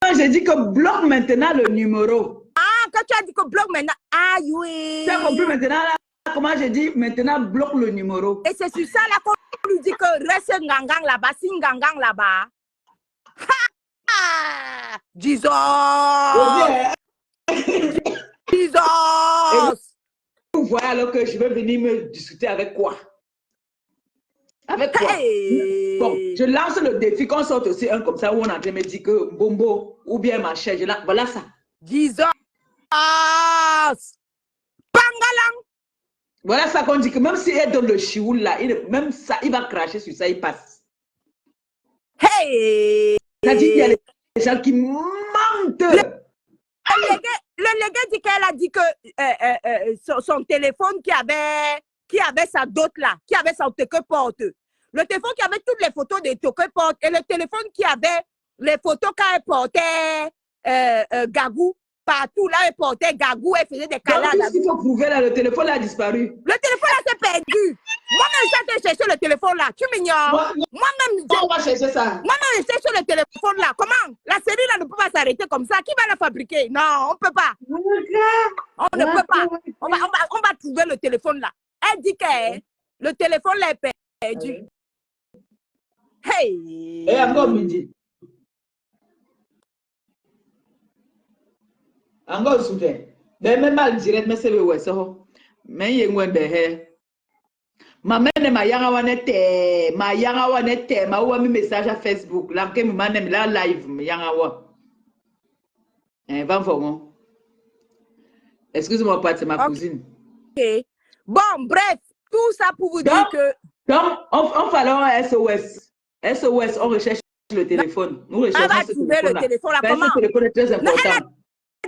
fin, j'ai dit que bloque maintenant le numéro. Ah, quand tu as dit que bloque maintenant. Ah, oui. Tu as compris maintenant là? Comment j'ai dit maintenant bloque le numéro? Et c'est sur ça là qu'on lui dit que reste Ngangang là-bas, si Ngangang là-bas. Ah! Jesus! Jesus! Vous voyez alors que je vais venir me discuter avec quoi? Avec quoi? Hey! Bon, je lance le défi qu'on sorte aussi un comme ça où on est en train de me dire que Bombo ou bien ma chaise. Voilà ça. Jesus! Pangalang! Voilà ça qu'on dit que même si elle donne le chioul là, même ça, il va cracher sur ça, il passe. Hey! Ça dit qu'il y a des gens qui mentent. Le légué dit qu'elle a dit que son téléphone qui avait sa dot là, qui avait son toque-porte. Le téléphone qui avait toutes les photos des toque-porte et le téléphone qui avait les photos qu'elle portait Gagou. Partout là, elle portait Gagou, elle faisait des câlins. Donc, il faut prouver là, le téléphone là a disparu. Le téléphone là s'est perdu. Moi-même, j'ai cherché le téléphone là. Tu m'ignores? Moi-même, on va chercher ça. Moi-même, j'ai cherché le téléphone là. Comment? La série là ne peut pas s'arrêter comme ça. Qui va la fabriquer? Non, on ne peut pas. On ne peut pas. On va trouver le téléphone là. Elle dit que le téléphone là est perdu. Hey! Et encore midi. Encore soutien. Même mal direct, mais c'est le ouais, ça. Mais il y a un peu ma mère ma yanga wanete, ma ou mi message à Facebook. Là, que ma mère là live, ma yanga wa. Va voir. Excuse-moi, Pat, c'est ma cousine. Ok. Bon, bref, tout ça pour vous dire que. Donc, on fait alors un SOS. SOS, on recherche le téléphone. Nous recherchons ce téléphone là. Comment? Ce téléphone est très important.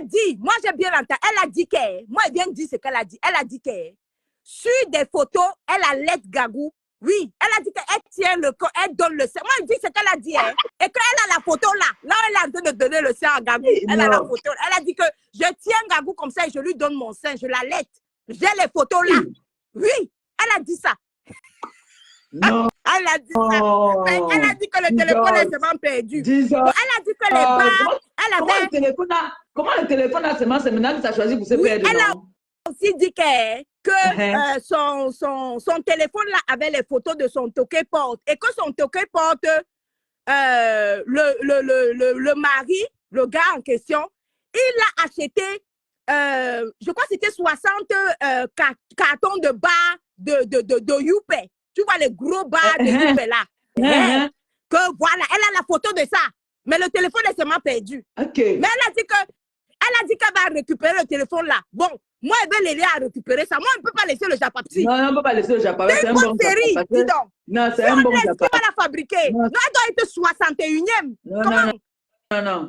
Dit, moi j'ai bien entendu, elle a dit que, moi elle vient de dire ce qu'elle a dit, elle a dit que sur des photos, elle a l'aide Gagou, oui, elle a dit qu'elle tient le corps, elle donne le sein, moi elle dit ce qu'elle a dit, hein, et qu'elle a la photo là elle est en train de donner le sein à Gagou, elle a la photo, elle a dit que je tiens Gagou comme ça et je lui donne mon sein, je la laite, j'ai les photos là, oui, Elle a dit ça. Non. Elle a dit ça. Mais elle a dit que le téléphone est seulement perdu. Disons. Donc, elle a dit que les bars, comment le téléphone a seulement, c'est maintenant que tu as choisi pour se perdre. Elle a aussi dit que son téléphone là avait les photos de son toquet porte et que son toquet porte, le mari, le gars en question, il a acheté, je crois que c'était 60 cartons de bars de Youpe. Tu vois les gros bars de Youpe là. Que voilà, elle a la photo de ça. Mais le téléphone est seulement perdu. Okay. Mais elle a dit qu'elle va récupérer le téléphone là. Bon, moi, elle veut l'aider à récupérer ça. Moi, on ne peut pas laisser le Japapsi. Non, on ne peut pas laisser le Japapsi. C'est une bonne série, dis donc. Non, c'est un bon Japapsi. Qui va la fabriquer? Non, elle doit être 61e. Comment?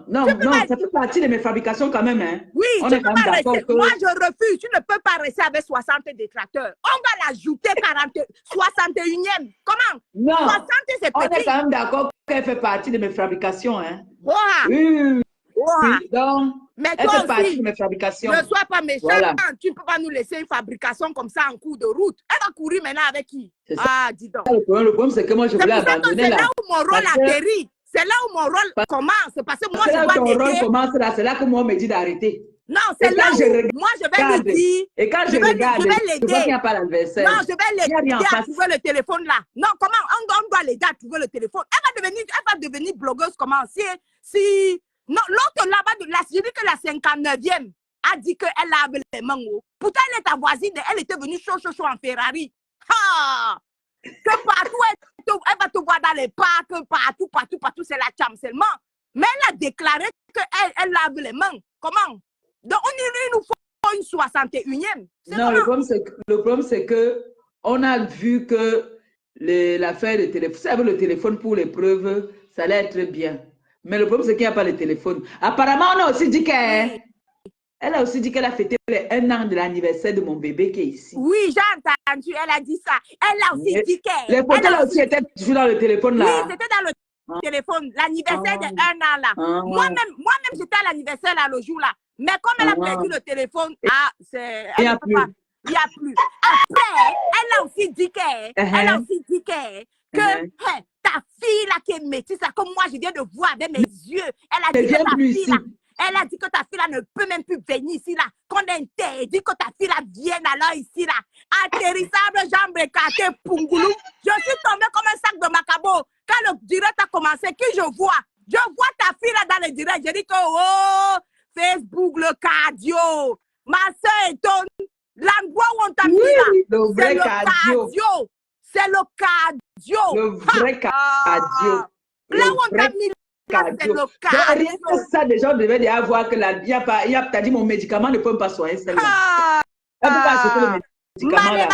Non, ça fait partie de mes fabrications quand même. Hein. Oui, on tu est peux pas rester. Moi, je refuse. Tu ne peux pas rester avec 60 détracteurs. On va l'ajouter 61e. Comment? Non, 60, c'est petit. On est quand même d'accord qu'elle fait partie de mes fabrications. Hein. Wow. Oui, donc, mais elle toi fait partie aussi, de mes fabrications. ne sois pas méchant. Voilà. Tu ne peux pas nous laisser une fabrication comme ça en cours de route. Elle va courir maintenant avec qui? Dis donc. Le problème c'est que moi, je voulais abandonner là. C'est là où mon rôle atterrit. C'est là où mon rôle commence. Parce que moi, je dois ton rôle l'aider. commence là. C'est là que moi, on me dit d'arrêter. Non, c'est là où moi, je vais lui dire. Et quand je regarde, je vais l'aider. Je vois qu'il n'y a pas l'adversaire. Non, je vais l'aider à trouver le téléphone là. Non, comment? On doit l'aider à trouver le téléphone. Elle va devenir blogueuse comment? Si non, l'autre là-bas, j'ai dit que la 59e a dit qu'elle lave les mains. Pourtant, elle est ta voisine. Elle était venue chaud en Ferrari. Que partout, elle va te voir dans les parcs, partout, c'est la cham seulement. Mais elle a déclaré qu'elle lave les mains. Comment? Donc, il nous faut une 61e. Non, le problème, c'est que on a vu que l'affaire de téléphone, vous savez, le téléphone pour les preuves, ça allait être bien. Mais le problème, c'est qu'il n'y a pas le téléphone. Apparemment, on a aussi dit qu'elle a aussi dit qu'elle a fêté les 1 an de l'anniversaire de mon bébé qui est ici. Oui, j'ai entendu, elle a dit ça. Elle a aussi dit qu'elle... Les photos là aussi étaient toujours dans le téléphone là. Oui, c'était dans le téléphone, l'anniversaire de 1 an là. Moi-même, j'étais à l'anniversaire là, le jour là. Mais comme elle a perdu le téléphone, il n'y a plus. Après, elle a aussi dit que ta fille là qui est métisse, comme moi je viens de voir avec mes yeux, elle a dit que ta fille là, elle a dit que ta fille là ne peut même plus venir ici là, qu'on interdit que ta fille là vienne alors ici là, atterrissable, jambes écartées, pungoulou. Je suis tombée comme un sac de macabo. Quand le direct a commencé, je vois ta fille là dans le direct, j'ai dit que Facebook, le cardio, ma soeur étonne, l'endroit où on t'a mis là, c'est le cardio. C'est le cardio. Le vrai cardio. Là où on t'a mis là, c'est le cardio. Rien que ça, les gens devaient déjà voir que t'as dit mon médicament ne peut pas soigner celle-là. Elle ne peut pas acheter le médicament là.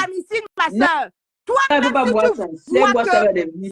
Ma soeur. Toi, elle ne peut pas boire ça. Si elle boit ça, elle va devenir